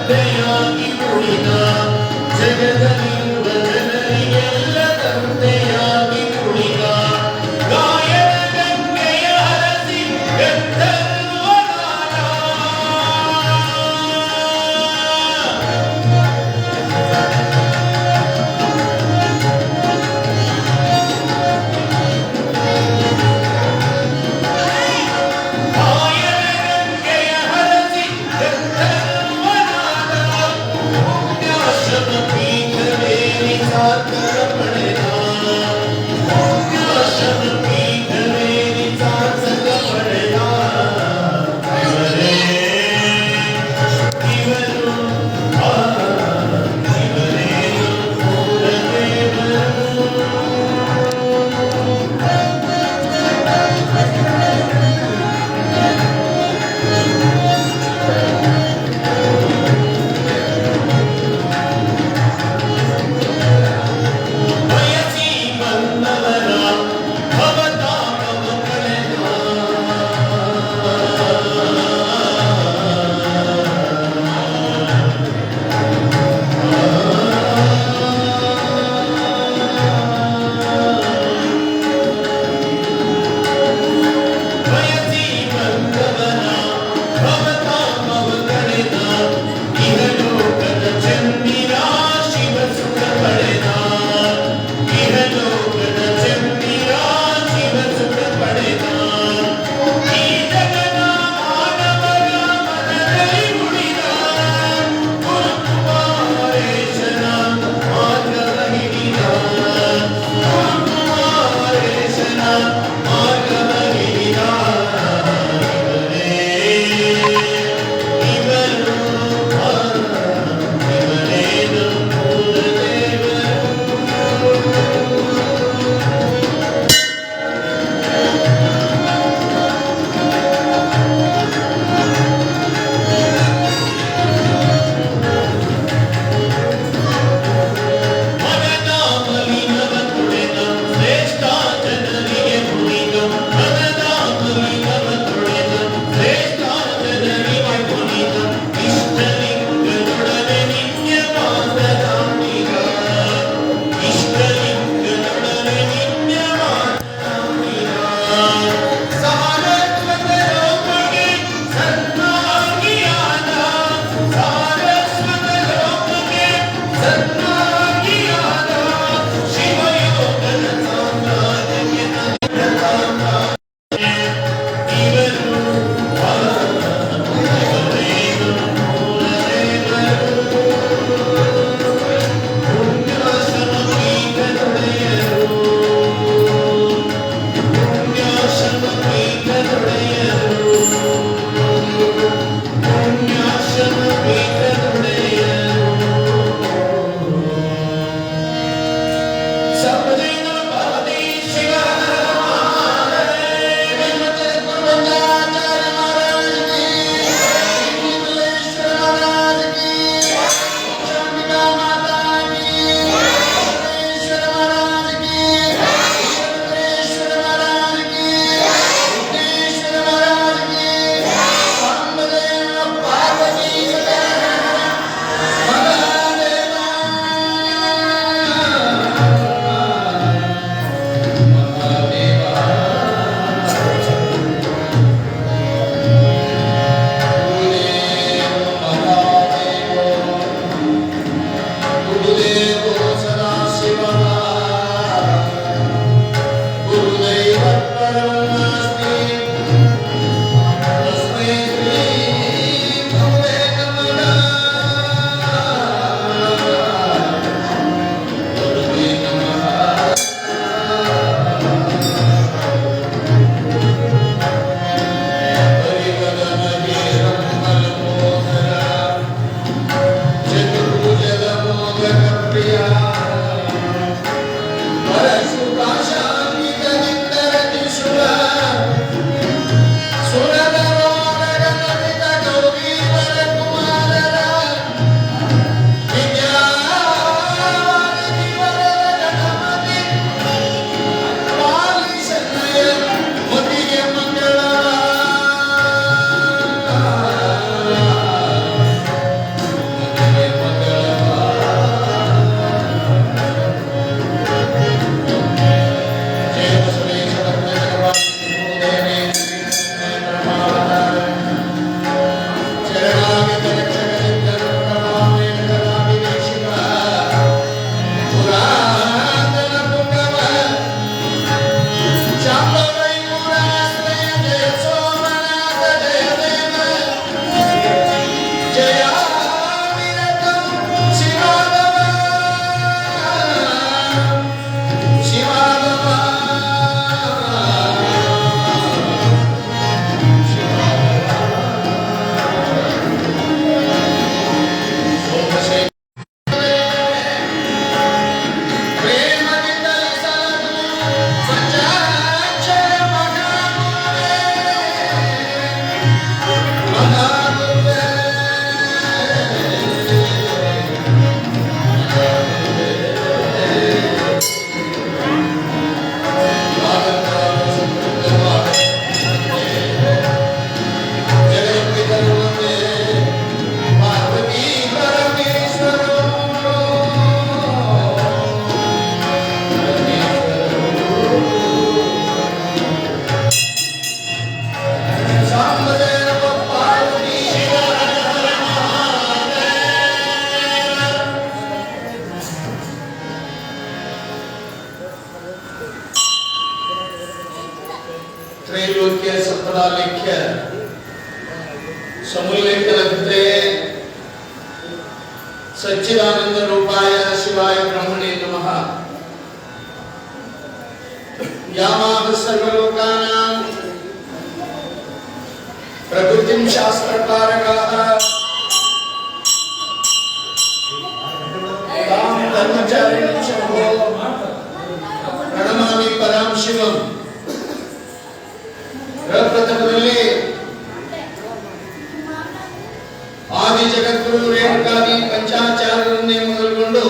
ತಂದೆಯಾಗಿ ಉಳಿದ ಜಗದಲ್ಲಿರುವ ಜನರಿಗೆಲ್ಲ ತಂದೆಯಾಗಿ ಉಳಿದ ಗಾಯನ ಗಂಗೆಯ ಹರಸಿ ಗಂಧರ್ವ ಪೀಠವೇ सच्चिदानंद रूपाय शिवाय ब्रह्मणे नमः। यामाह सर्वलोकानां प्रकृतिं शास्त्रकारकाः तां धर्मचारिणीं शम्भो प्रणमामि परां शिवं। प्रप्रथमದಲ್ಲಿ ಆದಿ ಜಗದ್ಗುರು ರೇಣುಕಾದಿ ಪಂಚಾಚಾರ್ಯರನ್ನೇ ಮೊದಲುಗೊಂಡು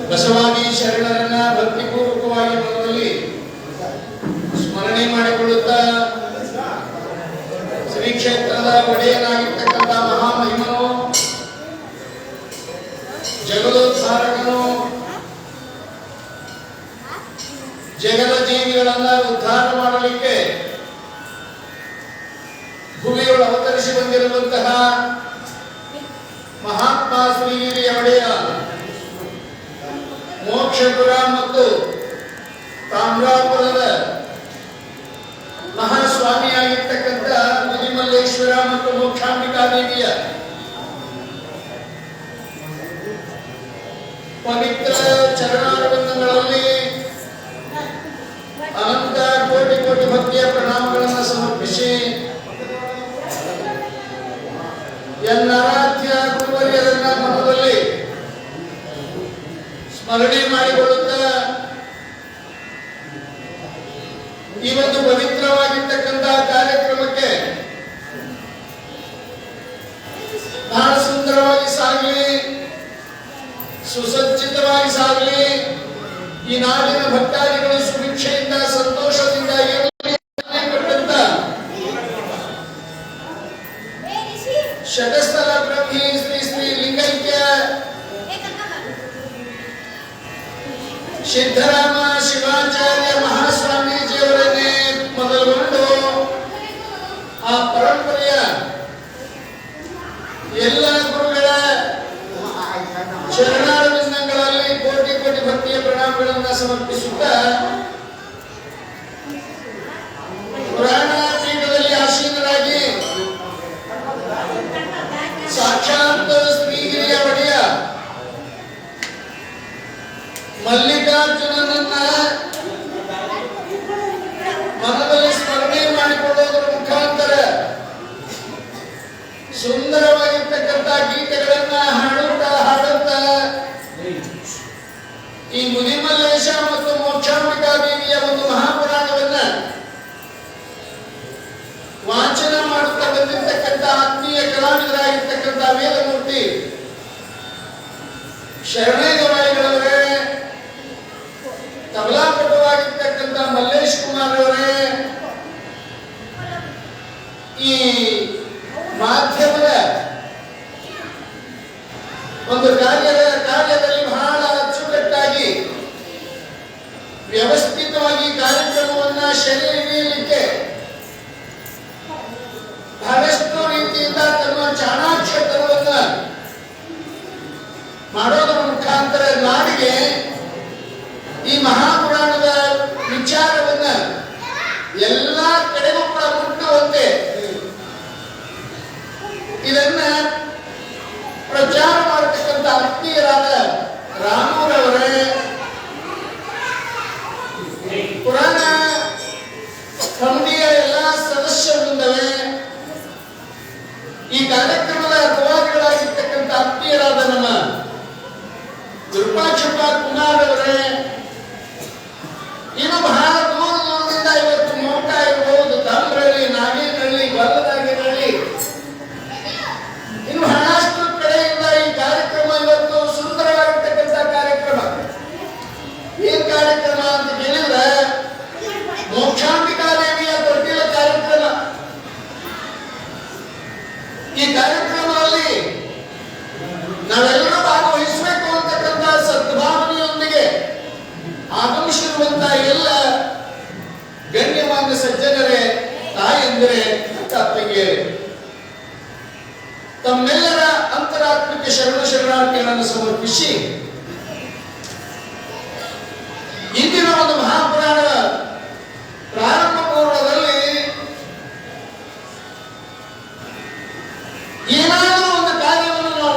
ಬಸವಾದಿ ಶರಣರನ್ನ ಭಕ್ತಿಪೂರ್ವಕವಾಗಿ ಮನದಲ್ಲಿ ಸ್ಮರಣೆ ಮಾಡಿಕೊಳ್ಳುತ್ತಾ ಶ್ರೀ ಕ್ಷೇತ್ರದ ಒಡೆಯನಾಗಿರ್ತಕ್ಕಂಥ ಮಹಾಮಹಿಮನು ಜಗದೋದ್ಧಾರಕನು ಜಗದ ಜೀವಿಗಳನ್ನ ಉದ್ಧಾರ ಮಾಡಲಿಕ್ಕೆ ಭೂಮಿಯೊಳಗೆ ಅವತರಿಸಿ ಬಂದಿರುವಂತಹ ಮಹಾತ್ಮ ಶ್ರೀಗಿರಿಯ ಒಡೆಯ ಮೋಕ್ಷಪುರ ಮತ್ತು ತಾಮ್ರಾಪುರದ ಮಹಾಸ್ವಾಮಿಯಾಗಿರ್ತಕ್ಕಂಥ ಮುದಿಮಲ್ಲೇಶ್ವರ ಮತ್ತು ಮೋಕ್ಷಾಂಬಿಕಾ ದೇವಿಯ ಪವಿತ್ರ ಚರಣಾರವಿಂದಗಳಲ್ಲಿ ಅನಂತ ಕೋಟಿ ಕೋಟಿ ಭಕ್ತಿಯ ಪ್ರಣಾಮಗಳನ್ನು ಸಮರ್ಪಿಸಿ ಎನ್ನಾರಾಧ್ಯ ಗುರುವರ್ಯರನ್ನ ಮನದಲ್ಲಿ ಸ್ಮರಣೆ ಮಾಡಿಕೊಳ್ಳುತ್ತಾ ಈ ಒಂದು ಪವಿತ್ರವಾಗಿರ್ತಕ್ಕಂತಹ ಕಾರ್ಯಕ್ರಮಕ್ಕೆ ಬಹಳ ಸುಂದರವಾಗಿ ಸಾಗಲಿ, ಸುಸಜ್ಜಿತವಾಗಿ ಸಾಗಲಿ, ಈ ನಾಡಿನ ಭಕ್ತಾದಿಗಳು ಸುಭಿಕ್ಷೆಯಿಂದ ಸಂತೋಷದಿಂದ ಶತಸ್ಥಲ ಬ್ರಹ್ಮಿ ಶ್ರೀ ಶ್ರೀ ಲಿಂಗೈಕ್ಯ ಸಿದ್ದರಾಮ ಶಿವಾಚಾರ್ಯ ಮಹಾಸ್ವಾಮೀಜಿಯವರನ್ನೇ ಮೊದಲುಗೊಂಡು ಆ ಪರಂಪರೆಯ ಎಲ್ಲ ಗುರುಗಳ ಚರಣಾರವಿಂದಗಳಲ್ಲಿ ಕೋಟಿ ಕೋಟಿ ಭಕ್ತಿಯ ಪ್ರಣಾಮಗಳನ್ನು ಸಮರ್ಪಿಸುತ್ತಾ ಪುರಾಣ ಪೀಠದಲ್ಲಿ ಆಸೀನರಾಗಿ ಸಾಕ್ಷಾತ್ ಶ್ರೀಗಿರಿಯ ಒಡೆಯ ಮಲ್ಲಿಕಾರ್ಜುನನನ್ನ ಮನದಲ್ಲಿ ಸ್ಮರಣೆ ಮಾಡಿಕೊಳ್ಳುವುದರ ಮುಖಾಂತರ ಸುಂದರವಾಗಿರ್ತಕ್ಕಂಥ ಗೀತೆಗಳನ್ನ ಹಾಡುತ್ತಾ ಈ ಮುದಿಮಲ್ಲೇಶ ಮತ್ತು ಮೋಕ್ಷಾಂಬಿಕಾ ದೇವಿಯ ಒಂದು ಮಹಾಪುರಾಣವನ್ನ ವಾಚನ ಮಾಡುತ್ತಾ ಬಂದಿರತಕ್ಕಂಥ ಆತ್ಮೀಯ ಕಲಾವಿದರಾಗಿರ್ತಕ್ಕಂಥ ವೇದಮೂರ್ತಿ ಶರಣೇಗವಾಯಿಗಳವರೇ, ತಬಲಾಪಟುವಾಗಿರ್ತಕ್ಕಂಥ ಮಲ್ಲೇಶ್ ಕುಮಾರ್ ಅವರೇ, ಈ ಮಾಧ್ಯಮದ ಒಂದು ಕಾರ್ಯದಲ್ಲಿ ಬಹಳ ಅಚ್ಚುಕಟ್ಟಾಗಿ ವ್ಯವಸ್ಥಿತವಾಗಿ ಕಾರ್ಯಕ್ರಮವನ್ನ ಸೆರೆ ಹಿಡಿಯಲಿಕ್ಕೆ ಬಹಳಷ್ಟು ರೀತಿಯಿಂದ ತಮ್ಮ ಚಾಣಾಕ್ಷತನವನ್ನ ಮಾಡೋದರ ಮುಖಾಂತರ ನಾಡಿಗೆ ಈ ಮಹಾಪುರಾಣದ ವಿಚಾರವನ್ನ ಎಲ್ಲ ಕಡೆಗೂ ಕೂಡ ಮುಟ್ಟುವಂತೆ ಇದನ್ನ ಪ್ರಚಾರ ಮಾಡತಕ್ಕಂಥ ಆತ್ಮೀಯರಾದ ರಾಮೂರವರೇ, ಪುರಾಣ ಕಮಿಟಿಯ ಎಲ್ಲ ಸದಸ್ಯರಿಂದವೇ, ಈ ಕಾರ್ಯಕ್ರಮದ ಅರ್ಥವಾದಿಗಳಾಗಿರ್ತಕ್ಕಂಥ ಆತ್ಮೀಯರಾದ ನಮ್ಮ ವಿರೂಪಾಕ್ಷಪ್ಪ ಕುಮಾರ್ ಅವರೇ, ಇನ್ನು ಬಹಳ ದೂರದಿಂದ ಇವತ್ತು ಮೋಟ ಇರಬಹುದು, ತಾಮ್ರಳ್ಳಿ, ನಾಗೇನಹಳ್ಳಿ, ಗೊಲ್ಲದಾಗೇನಹಳ್ಳಿ, ಇನ್ನು ಬಹಳಷ್ಟು ಕಡೆಯಿಂದ ಈ ಕಾರ್ಯಕ್ರಮ ಇವತ್ತು ಸುಂದರವಾಗಿರ್ತಕ್ಕಂಥ ಕಾರ್ಯಕ್ರಮ. ಏನ್ ಕಾರ್ಯಕ್ರಮ ಅಂತ ಕೇಳಿದ್ರೆ ಮೋಕ್ಷಾಂಬಿಕಾ ದೇವಿಯ ತೊಟ್ಟಿಲ ಕಾರ್ಯಕ್ರಮ. ಈ ಕಾರ್ಯಕ್ರಮದಲ್ಲಿ ನಾವೆಲ್ಲರೂ ಭಾಗವಹಿಸಬೇಕು ಅಂತಕ್ಕಂಥ ಸದ್ಭಾವನೆಯೊಂದಿಗೆ ಆಗಮಿಸಿರುವಂತಹ ಎಲ್ಲ ಗಣ್ಯಮಾನ್ಯ ಸಜ್ಜನರೇ, ತಾಯಂದಿರೇ, ತಂಗಿಯರೇ, ತಮ್ಮೆಲ್ಲರ ಅಂತರಾತ್ಮಕ್ಕೆ ಶರಣಾರ್ಥಿಗಳನ್ನು ಸಮರ್ಪಿಸಿ ಇಂದಿನ ಒಂದು ಮಹಾಪುರಾಣ ಪ್ರಾರಂಭ ಪೂರ್ವದಲ್ಲಿ ಏನಾದರೂ ಒಂದು ಕಾರ್ಯವನ್ನು ನಾವು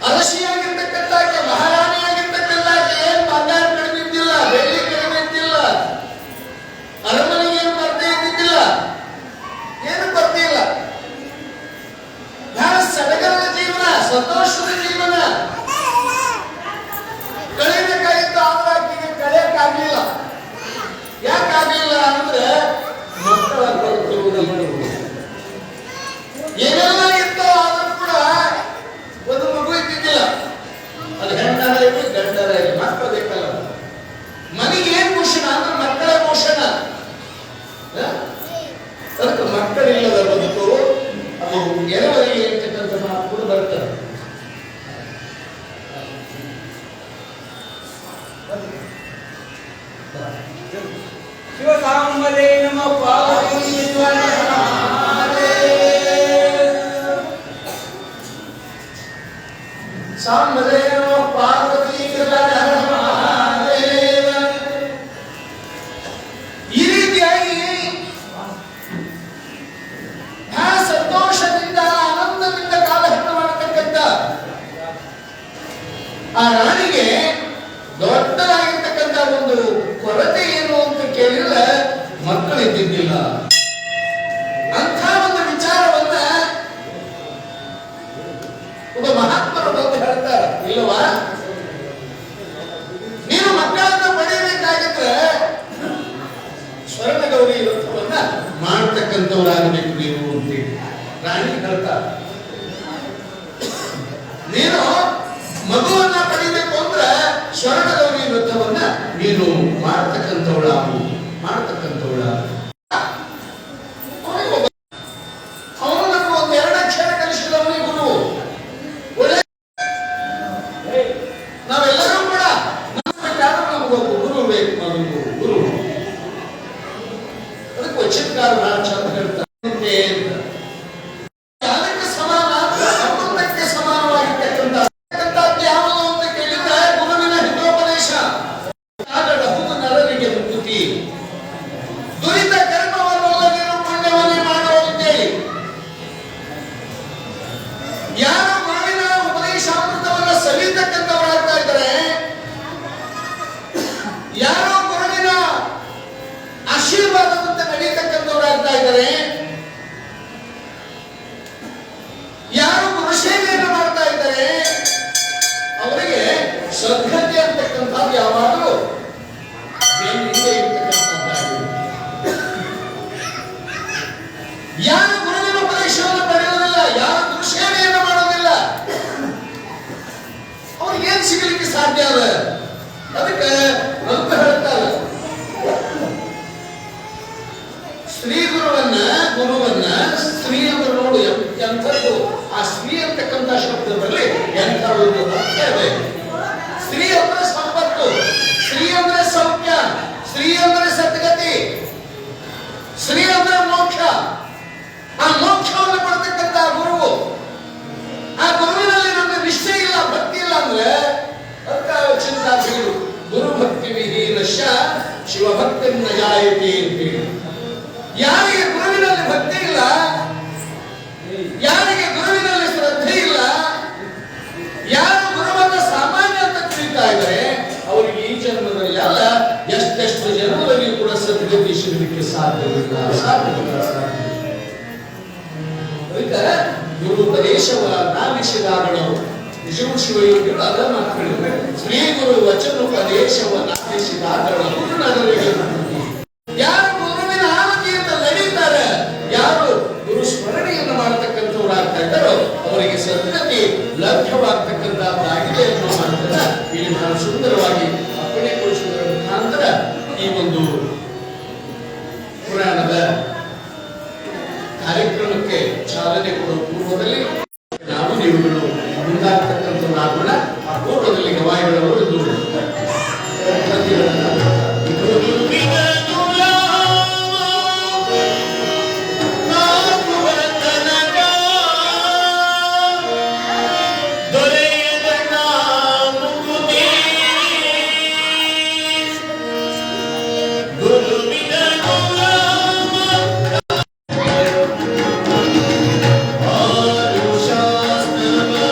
ಅರಸಿಯಾಗಿರ್ತಕ್ಕಂಥಾಕೆ, ಮಹಾರಾಣಿಯಾಗಿರ್ತಕ್ಕಂಥಾಕೆ ಏನ್ ಬಂಗಾರ ಕಡಿಮೆ ಇದ್ದಿಲ್ಲ, ಬೆಳ್ಳಿ ಕಡಿಮೆ ಇದ್ದಿಲ್ಲ, ಅರಮನೆಗೆ ಏನು ಕೊರತೆ ಇದ್ದಿದ್ದಿಲ್ಲ, ಏನು ಕೊರತೆ ಇಲ್ಲ. ಬಹಳ ಸಡಗರದ ಜೀವನ, ಸಂತೋಷದ ಜೀವನ ಕಳೆಯಬೇಕಾಗಿತ್ತು. ಆದ್ರೆ ಆಕೆಗೆ ಕಳೆಯಕ್ಕಾಗಲಿಲ್ಲ. ಯಾಕಾಗಲಿಲ್ಲ ಅಂದ್ರೆ ಮಕ್ಕಳ ಏನೆಲ್ಲ ಇತ್ತು ಆದ್ರೂ ಕೂಡ ಒಂದು ಮಗು ಇದ್ದಿದ್ದಿಲ್ಲ. ಅದು ಹೆಣ್ಣರ ಇರಲಿ ಗಂಡರ ಇರಲಿ, ಮಕ್ಕಳು ಬೇಕಲ್ಲ. ಮನೆಗೆ ಏನ್ ಭೂಷಣ ಅಂದ್ರೆ ಮಕ್ಕಳ ಭೂಷಣ. ಅದಕ್ಕೆ ಮಕ್ಕಳಿಲ್ಲದ ಬದುಕು ಅದು ಎರವರಿಗೆ ಇರ್ತಕ್ಕಂಥ ಮಾತು ಕೂಡ ಬರ್ತದೆ. ಶಿವಸಾಂಬಲೇ ನಮ ಪಾರ್ವತಿ ಸಾಂಬಲೇ ನಮ ಪಾರ್ವತಿ ಈ ರೀತಿಯಾಗಿ ಬಹಳ ಸಂತೋಷದಿಂದ ಆನಂದದಿಂದ ಕಾಲಹರಣ ಮಾಡತಕ್ಕಂಥ ಆ ರಾಣಿಗೆ ದೊಡ್ಡದಾಗಿರ್ತಕ್ಕಂಥ ಒಂದು ಕೊರತೆ ಏನು ಅಂತ ಕೇಳಿದ್ರೆ ಮಕ್ಕಳಿದ್ದಿದ್ದಿಲ್ಲ. ಅಂಥ ಒಂದು ವಿಚಾರವನ್ನ ಒಬ್ಬ ಮಹಾತ್ಮರು ಬಂದು ಹೇಳ್ತಾರೆ, ಇಲ್ಲವಾ ನೀನು ಮಕ್ಕಳನ್ನ ಪಡೆಯಬೇಕಾಗಿದ್ರೆ ಸ್ವರ್ಣಗೌರಿ ವ್ರತವನ್ನ ಮಾಡ್ತಕ್ಕಂಥವ್ರಾಗಬೇಕು ನೀವು ಅಂತೇಳಿ ರಾಣಿ ಹೇಳ್ತಾರೆ. ನೀನು ಮಗುವನ್ನ ಪಡಿಬೇಕು ಅಂದ್ರೆ ಸ್ವರ್ಣಗೌರಿ ವ್ರತವನ್ನ ನೀನು ಮಾಡ್ತಕ್ಕಂಥವಳಾಗು. ಅವನು ನಮ್ಗೆ ಒಂದು 2 ಅಕ್ಷರ ಕಲಿಸಿದವನಿಗೆ ಗುರು. ಒಳ್ಳೆ ನಾವೆಲ್ಲರೂ ಕೂಡ ನಮಗೊಬ್ಬ ಗುರು ಬೇಕು. ನಮಗೂ ಗುರು ಅದಕ್ಕೆ ವಚನಕಾರ ಬಹಳ ಚಂದ ಹೇಳ್ತಾರೆ, ಅದಕ್ಕೆ ಸಮಾನ ಅಮೃತಕ್ಕೆ ಸಮಾನವಾಗಿರ್ತಕ್ಕಂಥ ಯಾವುದು ಅಂತ ಕೇಳಿದ್ರೆ ಗುರುವಿನ ಹಿತೋಪದೇಶ. ನರರಿಗೆ ಮುಕ್ತಿ, ದುರಿತ ಕರ್ಮವನ್ನೆಲ್ಲ ನೀನು ಪುಣ್ಯವನ್ನೇ ಮಾಡುವಂತೇಳಿ ಯಾರು ಗುರುವಿನ ಉಪದೇಶಾಮೃತವನ್ನ ಸವಿತಕ್ಕಂಥವರಾಗ್ತಾ ಇದ್ದಾರೆ, ಯಾರು ಗುರುವಿನ ಆಶೀರ್ವಾದದಂತೆ ನಡೀತಕ್ಕಂಥವರಾಗ್ತಾ ಇದ್ದಾರೆ, ಯಾರು ಗುರು ಸೇವೆಯನ್ನು ಮಾಡ್ತಾ ಇದ್ದಾರೆ, ಅವರಿಗೆ ಸದ್ಗತಿ ಅಂತಕ್ಕಂಥದ್ದು ಯಾವಾಗಲೂ ಹಿಂದೆ ಇರ್ತಕ್ಕಂಥದ್ದಾಗಿದೆ. ಯಾರು ಗುರುವಿನ ಉಪದೇಶವನ್ನು ಪಡೆಯುವುದಿಲ್ಲ, ಯಾರು ಗುರು ಸೇವೆಯನ್ನು ಮಾಡೋದಿಲ್ಲ, ಅವ್ರಿಗೆ ಏನ್ ಸಿಗಲಿಕ್ಕೆ ಸಾಧ್ಯ ಅದ? ಅದಕ್ಕೆ ಅಂತ ಹೇಳ್ತಾರೆ, ಸ್ತ್ರೀ ಗುರುವನ್ನ ಸ್ತ್ರೀ ಅಂದ್ರೆ ನೋಡು ಎಂಥದ್ದು. ಆ ಸ್ತ್ರೀ ಅಂತಕ್ಕಂಥ ಶಬ್ದದಲ್ಲಿ ಎಂಥ ಒಂದು ಅರ್ಥ ಇದೆ. ಸ್ತ್ರೀ ಅಂದ್ರೆ ಸಂಪತ್ತು, ಸ್ತ್ರೀ ಅಂದ್ರೆ ಸೌಖ್ಯ, ಸ್ತ್ರೀ ಅಂದ್ರೆ ಸದ್ಗತಿ, ಸ್ತ್ರೀ ಅಂದ್ರೆ ಮೋಕ್ಷ. ಆ ಮೋಕ್ಷವನ್ನು ಕೊಡ್ತಕ್ಕಂಥ ಗುರು. ಆ ಗುರುವಿನಲ್ಲಿ ನಮಗೆ ನಿಷ್ಠೆ ಇಲ್ಲ, ಭಕ್ತಿ ಇಲ್ಲ ಅಂದ್ರೆ ಅದಕ್ಕೆ ಚಿಂತಾ ಬೀಳು. ಗುರು ಭಕ್ತಿ ವಿಹೀನಶ್ಚ ಶಿವಭಕ್ತಿ ನ ಜಾಯತೆ ಅಂತೇಳಿ. ಯಾರಿಗೆ ಗುರುವಿನಲ್ಲಿ ಭಕ್ತಿ ಇಲ್ಲ, ಯಾರಿಗೆ ಗುರುವಿನಲ್ಲಿ ಶ್ರದ್ಧೆ ಇಲ್ಲ, ಯಾರು ಗುರುವನ್ನ ಸಾಮಾನ್ಯ ಅಂತ ತಿಳಿತಾ ಇದ್ದಾರೆ, ಅವರಿಗೆ ಈ ಜನ್ಮದಲ್ಲಿ ಅಲ್ಲ ಎಷ್ಟೆಷ್ಟು ಜನ್ಮದಲ್ಲಿಯೂ ಕೂಡ ಸದ್ಗತಿ ಸಿಗಲಿಕ್ಕೆ ಸಾಧ್ಯವಿಲ್ಲ. ಅದಕ್ಕೆ ಗುರು ಉಪದೇಶವನ್ನ ಆಲಿಸಿದಾಗಲೂ ಶಿವಯೋಗಿಗಳು ಅದ ಮಾತುಗಳು. ಶ್ರೀ ಗುರು ವಚನ ಉಪದೇಶವನ್ನ ಆಲಿಸಿದಾಗಲೂ ನಗರಿಗೆ ಯಾರು ಗುರುವಿನ ಆವತಿಯಿಂದ ನಡೀತಾರೆ, ಯಾರು ಗುರು ಸ್ಮರಣೆಯನ್ನು ಮಾಡತಕ್ಕಂಥವ್ರಾಗ್ತಾ ಇದ್ದಾರೋ ಅವರಿಗೆ ಸದ್ಗತಿ ಲಭ್ಯವಾಗ್ತಕ್ಕಂಥದ್ದಾಗಿದೆ ಅನ್ನೋ ಮಾತನ್ನ ಇಲ್ಲಿ ಬಹಳ ಸುಂದರವಾಗಿ ಅಪ್ಪಣೆಗೊಳಿಸುವುದರ ಮುಖಾಂತರ ಈ ಒಂದು ಪುರಾಣದ ಕಾರ್ಯಕ್ರಮಕ್ಕೆ ಚಾಲನೆ ಕೊಡುವ ಪೂರ್ವದಲ್ಲಿ ನಾವು ನೀವುಗಳು ಮುಂದಾಗ್ತಕ್ಕಂಥವ್ರಾಗೋಣ. ಆ ಪೂರ್ವದಲ್ಲಿ ಗವಾಯಿಗಳವರು ಇದು Shastrava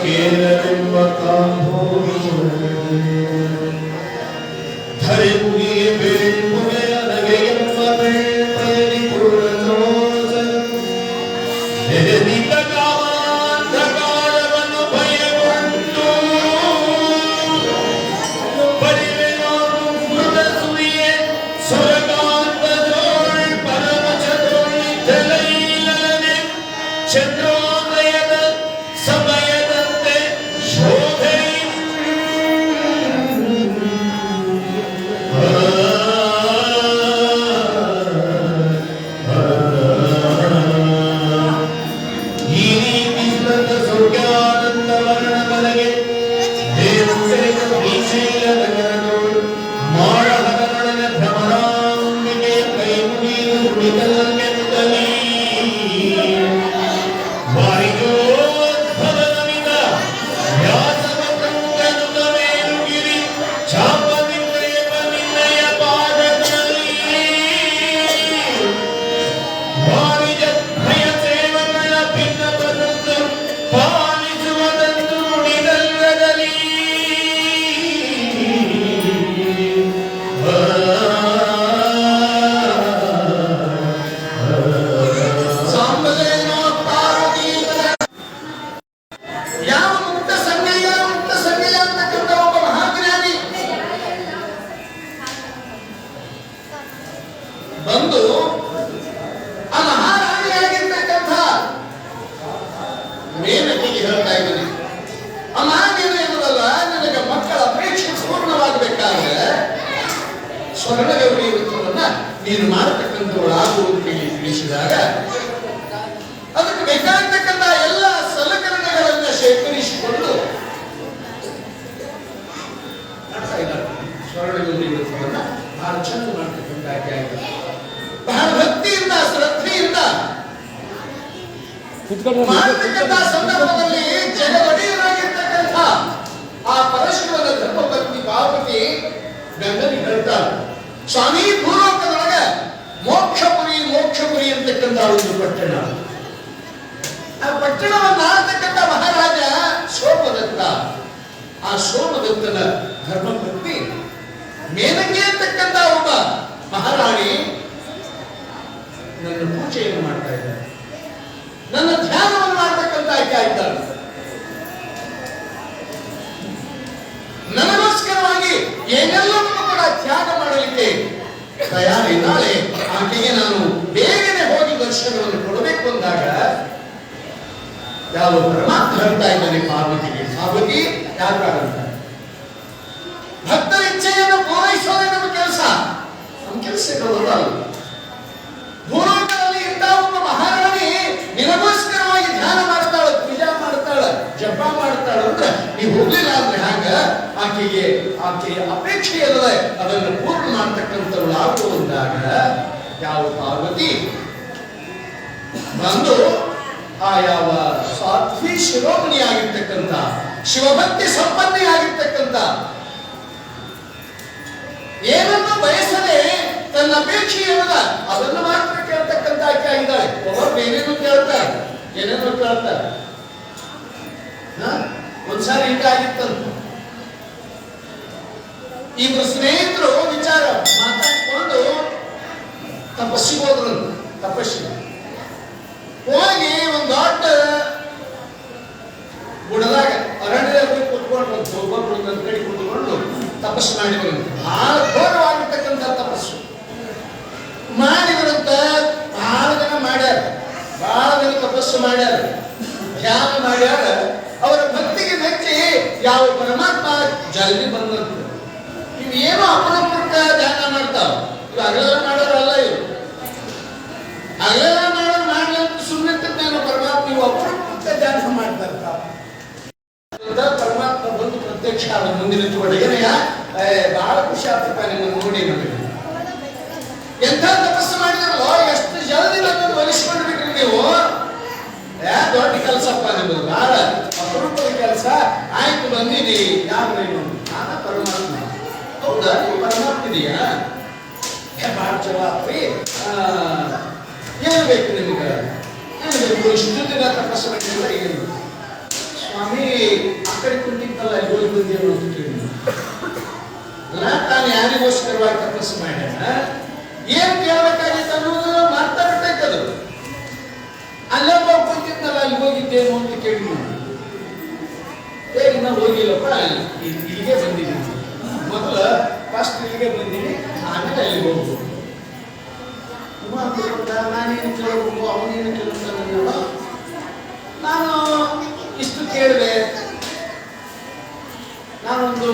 ಕೇರಳೆಂಬ ಧರೆ ಮುಗಿಯೇ ಬೇಳ್ಮುಗೆಯ ನಗೆಯೆಂಬ ಬೇಳ್ಪಯನಿ ನೆರೆದಿದ್ದ ಕಾಮಾಂಧಕಾರವನ್ನು ಭಯಗೊಂಡು ಬರಿವೆನೋ ಮೃತ ಸುರಿಯೇ ಸ್ವರಗಾಂತ ಜೋಳ್ ಪರಮ ಚದೋಳಿ ತಲೈಲನೆ ಚಂದ್ರೋದಯದ ಸಮಯದಂತೆ ಶೋಧೆ ಈ ರೀತಿ ಸ್ವರ್ಗಾನಂದ ವರ್ಣ ಬಲಗೆ ದೇವತೆಯ ಭೀಷೆಯ ನಗರದೋಳು ಮಾಡಹರನೊಡನ ಭ್ರಮರಾಂಬಿಕೆಯ ಕೈ ಮುಗಿದು ಹುಡಿದಲ್ಗೆತ್ತಲೀ ವಾರಿಜೋದ್ಭವನಮಿದ ವ್ಯಾಸವತಂಗನುತ ಮೇಲುಗಿರಿ ಚಾಪನಿಂದೆಯ ನಿನ್ನಯ ಪಾದದಲ್ಲಿ ವಾರಿಜ ಭಯ ಸೇವಗಳ ಭಿನ್ನ ಬಂದು ಪಾಲಿಸುವುದಂದು ನುಡಿದಲ್ಲದಲ್ಲಿ ಸಾಂಬಲೇನೋ ಪಾರ್ವತೀತರ ಯಾವ ಮುಕ್ತ ಸಂಗಯ್ಯ ಅಂತಕ್ಕಂಥ ಒಬ್ಬ ಮಹಾಜ್ಞಾನಿ ಬಂದು ಆ ಮಹಾರಾಣಿಯಾಗಿರ್ತಕ್ಕಂಥ ಮೇನಕಿಗೆ ಹೇಳ್ತಾ ಇದ್ದೀನಿ, ಅಮ್ಮ ನೀನು ಎನ್ನುವುದಲ್ಲ, ನಿನಗೆ ಮಕ್ಕಳ ಅಪೇಕ್ಷೆ ಪೂರ್ಣವಾಗಬೇಕಾದ್ರೆ ಸ್ವರ್ಣಗೌರಿ ವೃತ್ತವನ್ನ ನೀನು ಮಾಡತಕ್ಕಂಥವಳಾಗುವುದು ತಿಳಿಸಿದಾಗ ಅದಕ್ಕೆ ಬೇಕಾಗ್ತಕ್ಕಂಥ ಎಲ್ಲ ಸಲಕರಣೆಗಳನ್ನ ಶೇಖರಿಸಿಕೊಂಡು ಮಾಡ್ತಾ ಇದ್ದಾರೆ. ಸ್ವರ್ಣಗೌರಿ ವೃತ್ತವನ್ನ ಬಹಳ ಚಂದ ಮಾಡ್ತಕ್ಕಂಥ ಆಕೆ ಆಗಿದೆ. ಬಹಳ ಭಕ್ತಿಯಿಂದ ಶ್ರದ್ಧೆಯಿಂದ ಮಾಡತಕ್ಕಂಥ ಸಂದರ್ಭದಲ್ಲಿ ಜಗದೊಡೆಯರಾಗಿರ್ತಕ್ಕಂಥ ಆ ಪರಶುವನ ಧರ್ಮಪತ್ನಿ ಪಾರ್ವತಿ ಗಂಗನಿಗೆ ಹೇಳ್ತಾಳೆ, ಸ್ವಾಮಿ ಭೂಲೋಕದೊಳಗೆ ಮೋಕ್ಷಪುರಿ ಅಂತಕ್ಕಂಥ ಒಂದು ಪಟ್ಟಣ, ಆ ಪಟ್ಟಣವನ್ನು ಆಳ್ತಕ್ಕಂಥ ಮಹಾರಾಜ ಸೋಮದತ್ತ. ಆ ಸೋಮದತ್ತನ ಧರ್ಮಪತ್ನಿ ಮೇನಕೆ ಅಂತಕ್ಕಂಥ ಒಬ್ಬ ಮಹಾರಾಣಿ ನನ್ನ ಪೂಜೆಯನ್ನು ಮಾಡ್ತಾ ಇದ್ದಾರೆ, ನನ್ನ ಧ್ಯಾನವನ್ನು ಮಾಡ್ತಕ್ಕಂಥ ಆಯ್ಕೆ ಆಯ್ತಾಳೆ. ನನಗೋಸ್ಕರವಾಗಿ ಏನೆಲ್ಲವನ್ನು ಕೂಡ ತ್ಯಾಗ ಮಾಡಲಿಕ್ಕೆ ತಯಾರಿದ್ದಾಳೆ. ಆಕೆಗೆ ನಾನು ಬೇಗನೆ ಹೋಗಿ ದರ್ಶನವನ್ನು ಕೊಡಬೇಕು ಅಂದಾಗ ಯಾವ ಪರಮಾತ್ಮ ಹೇಳ್ತಾ ಇದ್ದಾನೆ ಪಾರ್ವತಿಗೆ, ಪಾರ್ವತಿ ಯಾಕಾಗಂತ ಭಕ್ತರ ಇಚ್ಛೆಯನ್ನು ಪೂರೈಸೋದೇ ನಮ್ಮ ಕೆಲಸ. ನಮ್ಮ ಕೆಲಸ ಇರೋದಲ್ಲ. ಭೂಲೋಕದಲ್ಲಿ ಇಂಥ ಒಬ್ಬ ಮಹಾರಾಣಿ ನಿನಗೋಸ್ಕರವಾಗಿ ಧ್ಯಾನ ಮಾಡ್ತಾಳೆ, ಪೂಜಾ ಮಾಡ್ತಾಳೆ, ಜಪ ಮಾಡ್ತಾಳೆ ಅಂದ್ರೆ ನೀವು ಹೋಗ್ಲಿಲ್ಲ ಅಂದ್ರೆ ಹ್ಯಾಂಗ ಆಕೆಯ ಅಪೇಕ್ಷೆ ಇಲ್ಲದೆ ಅದನ್ನು ಪೂರ್ಣ ಮಾಡ್ತಕ್ಕಂಥವಳು ಆಗುವಂದಾಗ ಯಾವ ಪಾರ್ವತಿ ಬಂದು ಆ ಯಾವ ಸಾಧ್ವಿ ಶಿರೋಮಣಿ ಆಗಿರ್ತಕ್ಕಂಥ ಶಿವಭಕ್ತಿ ಸಂಪನ್ನಿ ಆಗಿರ್ತಕ್ಕಂಥ ಏನನ್ನು ಬಯಸದೆ ತನ್ನ ಅಪೇಕ್ಷೆ ಏನದ ಅದನ್ನು ಮಾತ್ರ ಕೇಳ್ತಕ್ಕಂಥ ಆಕೆ ಆಗಿದ್ದಾಳೆ. ಒಬ್ಬರು ಏನೇನು ಕೇಳ್ತಾರೆ, ಏನೇನು ಕೇಳ್ತಾರೆ. ಒಂದ್ಸಾರಿ ಹಿಂಗಾಗಿತ್ತಂತ, ಇಬ್ರು ಸ್ನೇಹಿತರು ವಿಚಾರ ಮಾತಾಡ್ಕೊಂಡು ತಪಸ್ಸಿಗೆ ಹೋದ್ರಂತ. ತಪಸ್ಸಿಗೆ ಹೋಗಿ ಒಂದು ದೊಡ್ಡ ಬುಡದಾಗ ಅರಣ್ಯದಲ್ಲಿ ಕುತ್ಕೊಂಡು ಒಂದು ಕಡೆ ಕುತ್ಕೊಂಡು ತಪಸ್ಸು ಮಾಡಿದ್ರಂತ. ಬಹಳ ಘೋರವಾಗಿರ್ತಕ್ಕಂಥ ತಪಸ್ಸು ಮಾಡಿದ್ರಂತ. ಬಹಳ ಜನ ಮಾಡ್ಯಾರ, ಬಹಳ ಜನ ತಪಸ್ಸು ಮಾಡ್ಯಾರ, ಧ್ಯಾನ ಮಾಡ್ಯಾರ. ಅವರ ಭಕ್ತಿಗೆ ಮೆಚ್ಚಿ ಯಾವ ಪರಮಾತ್ಮ ಜಲ್ದಿ ಬಂದಂತ. ಇವು ಏನೋ ಅಪರೂಪಕ್ಕ ಧ್ಯಾನ ಮಾಡ್ತಾವ. ಇವು ಅಗಲೆಲ್ಲ ಮಾಡೋರಲ್ಲ. ಇವರು ಅಗಲೆಲ್ಲ ಮಾಡೋರು ಮಾಡ್ಲಂತ ಸುಮ್ಮನೆ ಪರಮಾತ್ಮ ಇವು ಅಪರೂಪಕ್ಕ ಧ್ಯಾನ ಮಾಡ್ತಾರ. ಪರಮಾತ್ಮ ಬಂದು ಪ್ರತ್ಯಕ್ಷ ಆದ ಮುಂದಿನ ಏನಯ್ಯ ಬಹಳ ಖುಷಿ ಆಗ್ತಪ್ಪ ನಿಮ್ಮನ್ನು ನೋಡಿ. ನಮಗೆ ಎಂಥ ತಪಸ್ಸು ಮಾಡಿದ್ರಲ್ಲೋ, ಎಷ್ಟು ಜಲ್ದಿ ನನ್ನನ್ನು ಒಲಿಸ್ಕೊಂಡು ಬಿಟ್ರಿ ನೀವು. ದೊಡ್ಡ ಕೆಲಸಪ್ಪ ನಿಮ್ಮದು, ಬಹಳ ಅಪರೂಪದ ಕೆಲಸ. ಆಯ್ತು ಬಂದಿದ್ದೀ, ಯಾವ್ದು ನಾನ ಪರಮಾತ್ಮ. ಹೌದಾ, ನೀವು ಪರಮಾತ್ಮ ಇದೆಯಾ? ಬಹಳ ಚಲೋ ಆಗ್ರಿ. ಏನು ಬೇಕು ನಿಮ್ಗೆ? ಏನು ಬೇಕು? ಇಷ್ಟು ದಿನ ತಪಸ್ಸು ಮಾಡಿದ್ರೆ ಏನು ಸ್ವಾಮಿ ಆ ಕಡೆ ಕುಂತಿತ್ತಲ್ಲ ಇಲ್ಲಿ ಬಂದೇನು ಅಂತ ಕೇಳಿ ತಾನು ಯಾರಿಗೋಸ್ಕರವಾಗಿ ತಪಸ್ಸು ಮಾಡ್ಯಾನ ಏನ್ ಕೇಳಬೇಕಾಗಿತ್ತು ಅನ್ನೋದು ಮಾತಾಡ್ಬೇಕದು. ಅಲ್ಲೊಬ್ಬ ಕುಂತಿದ್ನಲ್ಲ ಅಲ್ಲಿ ಹೋಗಿದ್ದೇನು ಅಂತ ಕೇಳಿ ಇನ್ನ ಹೋಗಿಲ್ಲಪ್ಪ ಇಲ್ಲಿಗೆ ಬಂದಿದ್ದೀನಿ, ಮೊದಲ ಫಸ್ಟ್ ಇಲ್ಲಿಗೆ ಬಂದೀನಿ ಆಮೇಲೆ ಅಲ್ಲಿ ಹೋಗ್ಬೋದು. ನಾನೇನು ಕೇಳಬೇಕು ಅವನೇನು ಕೇಳ್ತಾನ, ನಾನು ಇಷ್ಟು ಕೇಳಿದೆ, ನಾನೊಂದು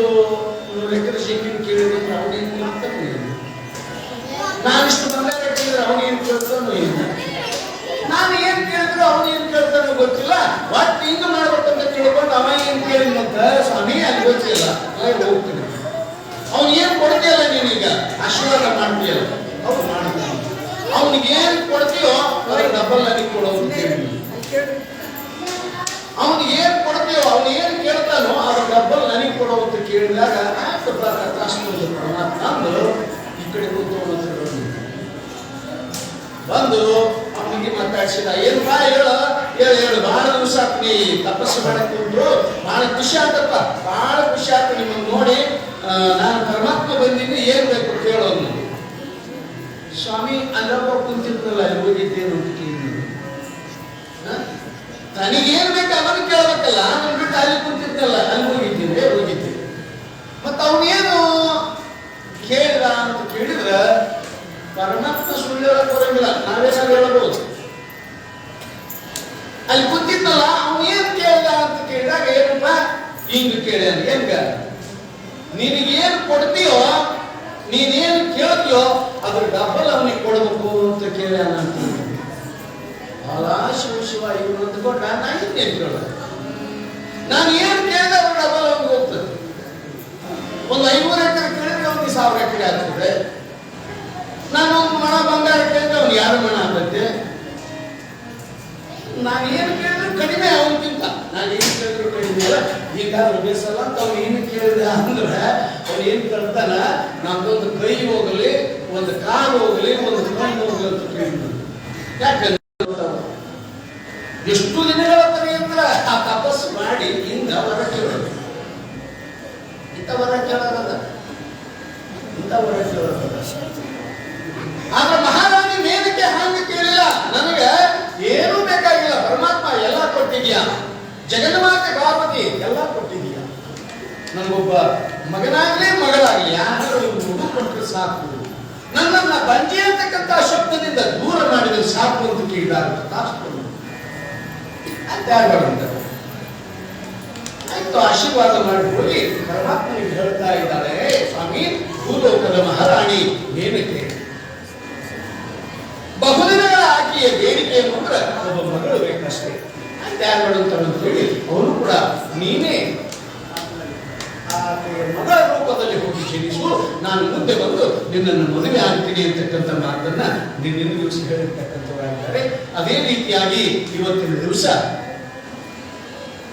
100 ಎಕರೆ ಜಮೀನು ಕೇಳಿದ್ರೆ ಅವನೇನು ಕೇಳ್ತಾನೆ, ನಾನಿಷ್ಟು ಬಂಗಾರ ಕೇಳಿದ್ರೆ ಅವನೇನು ಕೇಳ್ತಾನೋ ಇಲ್ಲ, ನಾನು ಏನ್ ಕೇಳಿದ್ರು ಅವನೇನು ಕೇಳ್ತಾನೋ ಗೊತ್ತಿಲ್ಲ, ಒಟ್ಟು ಹಿಂಗ ಮಾಡ್ಬೇಕಂತ ತಿಳ್ಕೊಂಡು ಅವ ಏನ್ ಕೇಳಿದಂತ ಸ್ವಾಮಿ ಅಲ್ಲಿ ಗೊತ್ತಿಲ್ಲ ಹೋಗ್ತೀನಿ. ಅವನು ಏನ್ ಕೊಡ್ತೀಯಲ್ಲ ನೀನೀಗ ಆಶೀರ್ವಾದ ಮಾಡ್ತೀಯಲ್ಲ ಅವ್ರು ಮಾಡ್ತಾನೆ, ಅವನಿಗೆ ಏನ್ ಕೊಡ್ತೀಯೋ ಅವ್ರಿಗೆ ಡಬಲ್ ನನಗೆ ಕೊಡೋದು ಕೇಳಿ, ಅವನಿಗೆ ಏನ್ ಕೊಡ್ತೀಯೋ ಅವನು ಏನ್ ಕೇಳ್ತಾನೋ ಅವ್ರ ಡಬ್ಬಲ್ ನನಗೆ ಕೊಡೋ ಅಂತ ಕೇಳಿದಾಗ ತಂದು ಈ ಕಡೆ ಕೂತ್ಕೊಂಡು ಬಂದು ಅವನಿಗೆ ಮಾತಾಡ್ಸಿದ, ಏನ್ ಬಾ ಹೇಳು ಬಹಳ ದಿವಸ ನೀ ತಪಸ್ಸು ಮಾಡಕ್ ಕುಂದ್ರು, ಬಹಳ ಖುಷಿ ಆತಪ್ಪ, ಬಹಳ ಖುಷಿ ಆಯ್ತು ನಿಮ್ಮನ್ನು ನೋಡಿ, ನಾನು ಪರಮಾತ್ಮ ಬಂದಿದ್ದು ಏನ್ ಬೇಕು ಕೇಳೋದು. ಸ್ವಾಮಿ ಅಲ್ಲಪ್ಪ ಕುಂತಿದ್ನಲ್ಲ ಅಲ್ಲಿ ಹೋಗಿದ್ದೇನು ಅಂತ ಕೇಳಿದ್ರು, ನನಗೇನ್ ಬೇಕು ಅವನು ಕೇಳಬೇಕಲ್ಲ, ಅವನು ಬಿಟ್ಟು ಅಲ್ಲಿ ಕುಂತಿದ್ನಲ್ಲ ಅಲ್ಲಿ ಹೋಗಿದ್ದೆ. ಮತ್ತ ಅವನೇನು ಕೇಳಿದ ಅಂತ ಕೇಳಿದ್ರ ಪರಮಾತ್ಮ ಸುಳ್ಳು ಹೇಳಕ್ ಬರಂಗಿಲ್ಲ, ನಾವೇನಾದ್ರು ಹೇಳಬಹುದು. ಅಲ್ಲಿ ಕುಂತಿದ್ನಲ್ಲ ಅವನು ಏನ್ ಕೇಳಿದ ಅಂತ ಕೇಳಿದಾಗ ಏನಪ್ಪ ಹಿಂಗ ಕೇಳ್ಯಾನ, ಹೆಂಗ ನಿನಗೇನು ಕೊಡ್ತೀಯೋ ನೀನೇನು ಕೇಳ್ತೀಯೋ ಅದ್ರ ಡಬಲ್ ಅವನಿಗೆ ಕೊಡಬೇಕು ಅಂತ ಕೇಳ್ಯಾನ ಅಂತ. ಬಹಳ ಶಿವ ಇವ್ರು ಅಂದ್ಕೊಂಡ ನಾ ಇನ್ನೇನು ಕೇಳ, ನಾನು ಏನ್ ಕೇಳಿದೆ ಅವ್ರ ಡಬಲ್ ಅವ್ನಿಗೆ ಹೋಗ್ತದೆ. ಒಂದು 500 ಎಕರೆ ಕೇಳಿದ್ರೆ ಅವ್ನಿಗೆ 1000 ಎಕರೆ ಆಗ್ತದೆ, ನಾನು ಒಂದು ಮಣ ಬಂಗಾರ ಕೇಳಿದ್ರೆ ಅವ್ನು ಯಾರು ಮಣ ಆಗ್ತೈತೆ. ನಾನು ಏನು ಕೇಳಿದ್ರು ಕಡಿಮೆ ಅವನಿಗಿಂತ, ನಾನು ಏನು ಕೇಳಿದ್ರು ಕಡಿಮೆ ಅಲ್ಲ, ಹೀಗಾದ್ರೂ ಬೇಸಲ್ಲ ಅಂತ ಅವ್ನು ಏನು ಕೇಳಿದ ಅಂದ್ರೆ ಅವ್ನು ಏನ್ ಕೇಳ್ತಾನ, ನಮ್ದೊಂದು ಕೈ ಹೋಗಲಿ, ಒಂದು ಕಾಲು ಹೋಗಲಿ, ಒಂದು ಕಣ್ಣು ಹೋಗಲಿ ಅಂತ ಕೇಳಿದ್ರು. ಯಾಕಂದ್ರೆ ಎಷ್ಟು ದಿನಗಳ ಪರ್ಯಂತ ಆ ತಪಸ್ಸು ಮಾಡಿ ಹಿಂಗ ವರ ಕೇಳೋದು, ಇಂಥ ವರ ಕೇಳೋದ, ಇಂಥ ವರ ಕೇಳೋದ. ಆದ್ರೆ ಮಹಾರಾಣಿ ಮೇನಕೆ ಹಂಗ ಕೇಳಿಲ್ಲ, ನನಗೆ ಏನೂ ಬೇಕಾಗಿಲ್ಲ, ಪರಮಾತ್ಮ ಎಲ್ಲ ಕೊಟ್ಟಿದ್ಯಾ, ಜಗನ್ಮಾತೆ ಪಾರ್ವತಿ ಎಲ್ಲ ಕೊಟ್ಟಿದ್ಯಾ, ನನಗೊಬ್ಬ ಮಗನಾಗ್ಲಿ ಮಗಳಾಗ್ಲಿ ಯಾರು ಮಗು ಕೊಟ್ಟರೆ ಸಾಕು, ನನ್ನನ್ನ ಬಂಜೆ ಅಂತಕ್ಕಂಥ ಶಬ್ದದಿಂದ ದೂರ ಮಾಡಿದ್ರೆ ಸಾಕು ಅಂತ ಕೇಳಿದಾಗ ಆಯ್ತು ಆಶೀರ್ವಾದ ಮಾಡಿ ಹೋಗಿ ಪರಮಾತ್ಮನಿಗೆ ಹೇಳ್ತಾ ಇದ್ದಾಳೆ, ಸ್ವಾಮಿ ಭೂಲೋಕದ ಮಹಾರಾಣಿ ಮೇನಕೆ ಬಹುದಿನಗಳ ಆಕೆಯ ಬೇಡಿಕೆ ಅಂದ್ರೆ ಒಬ್ಬ ಮಗಳು ಬೇಕಷ್ಟೇ ಅಂತ ಯಾರು ಮಾಡುತ್ತಾರೆ ಅಂತ ಹೇಳಿ ಅವನು ಕೂಡ ನೀನೇ ಆಕೆಯ ಮಗಳ ರೂಪದಲ್ಲಿ ಹೋಗಿ ಜನಿಸು, ನಾನು ಮುಂದೆ ಬಂದು ನಿನ್ನನ್ನು ಮದುವೆ ಆಗ್ತೀನಿ ಅಂತಕ್ಕಂಥ ಮಾತನ್ನ ನಿನ್ನಿನ ದಿವಸ ಹೇಳಿರ್ತಕ್ಕಂಥವರಾಗಿದ್ದಾರೆ. ಅದೇ ರೀತಿಯಾಗಿ ಇವತ್ತಿನ ದಿವಸ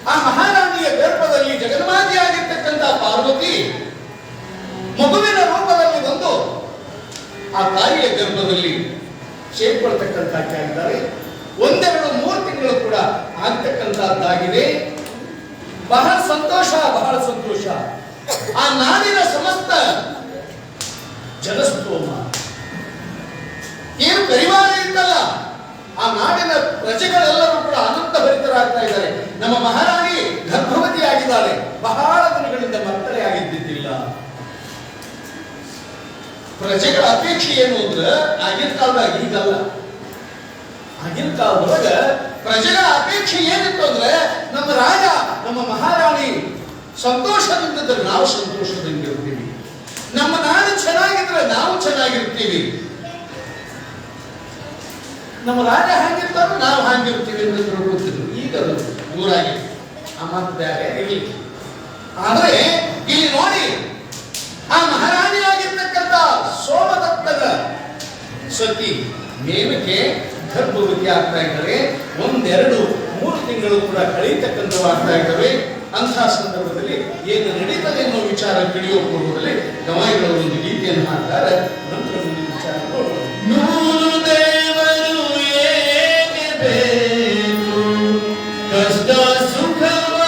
ಆ ಮಹಾರಾಣಿಯ ಗರ್ಭದಲ್ಲಿ ಜಗನ್ಮಾತೆಯಾಗಿರ್ತಕ್ಕಂಥ ಪಾರ್ವತಿ ಮಗುವಿನ ರೂಪದಲ್ಲಿ ಬಂದು ಆ ತಾಯಿಯ ಗರ್ಭದಲ್ಲಿ ಸೇರ್ಕೊಳ್ತಕ್ಕಂಥದ್ದಾಗಿದ್ದಾರೆ. 1-2-3 ತಿಂಗಳು ಕೂಡ ಆಗ್ತಕ್ಕಂಥದ್ದಾಗಿದೆ. ಬಹಳ ಸಂತೋಷ, ಬಹಳ ಸಂತೋಷ. ಆ ನಾಡಿನ ಸಮಸ್ತ ಜನಸ್ತೋಮ ಏನು ಪರಿವಾರ ಇತ್ತಲ್ಲ, ಆ ನಾಡಿನ ಪ್ರಜೆಗಳೆಲ್ಲರೂ ಕೂಡ ಅನಂತ ಭರಿತರಾಗ್ತಾ ಇದ್ದಾರೆ. ನಮ್ಮ ಮಹಾರಾಣಿ ಗರ್ಭವತಿ ಆಗಿದ್ದಾಳೆ, ಬಹಳ ದಿನಗಳಿಂದ ಮಕ್ಕಳೇ ಆಗಿದ್ದಿದ್ದಿಲ್ಲ. ಪ್ರಜೆಗಳ ಅಪೇಕ್ಷೆ ಏನು ಅಂದ್ರೆ ಆಗಿನ ಕಾಲದಾಗ ಈಗಲ್ಲ, ಆಗಿನ ಕಾಲದೊಳಗ ಪ್ರಜೆಗಳ ಅಪೇಕ್ಷೆ ಏನಿತ್ತು ಅಂದ್ರೆ ನಮ್ಮ ರಾಜ ನಮ್ಮ ಮಹಾರಾಣಿ ಸಂತೋಷದಿಂದಿದ್ರೆ ನಾವು ಸಂತೋಷದಿಂದ ಇರ್ತೀವಿ, ನಮ್ಮ ನಾಡು ಚೆನ್ನಾಗಿದ್ರೆ ನಾವು ಚೆನ್ನಾಗಿರ್ತೀವಿ, ನಮ್ಮ ರಾಜ ಹಾಗಿರ್ತಾರೋ ನಾವು ಹಾಗಿರ್ತೀವಿ ಅಂತ ತಿಳ್ಕೊತಿದ್ರು. ಈಗ ಅದು ದೂರಾಗಿ ಆ ಮಾತು ಬೇರೆ ಇರಲಿ. ಆದ್ರೆ ಇಲ್ಲಿ ನೋಡಿ, ಆ ಮಹಾರಾಣಿಯಾಗಿರ್ತಕ್ಕಂಥ ಸೋಮದತ್ತನ ಸತಿ ಮೇನಕೆ ಗರ್ಭವತಿ ಆಗ್ತಾ ಇದ್ದಾರೆ. 1-2-3 ತಿಂಗಳು ಕೂಡ ಕಳೀತಕ್ಕಂಥವಾಗ್ತಾ ಇದ್ದಾವೆ. ಅಂತಹ ಸಂದರ್ಭದಲ್ಲಿ ಏನು ನಡೀತದೆ ಅನ್ನೋ ವಿಚಾರ ತಿಳಿಯೋ ಪೂರ್ವದಲ್ಲಿ ಗವಾಯಿಗಳು ಒಂದು ಗೀತೆಯನ್ನು ಹಾಕ್ತಾರೆ. ನಂತರ ಮುಂದಿನ ವಿಚಾರ ನೋಡೋಣ. ದೇವರು ಏಕೆ ಬೇಕು, ಕಷ್ಟ ಸುಖವ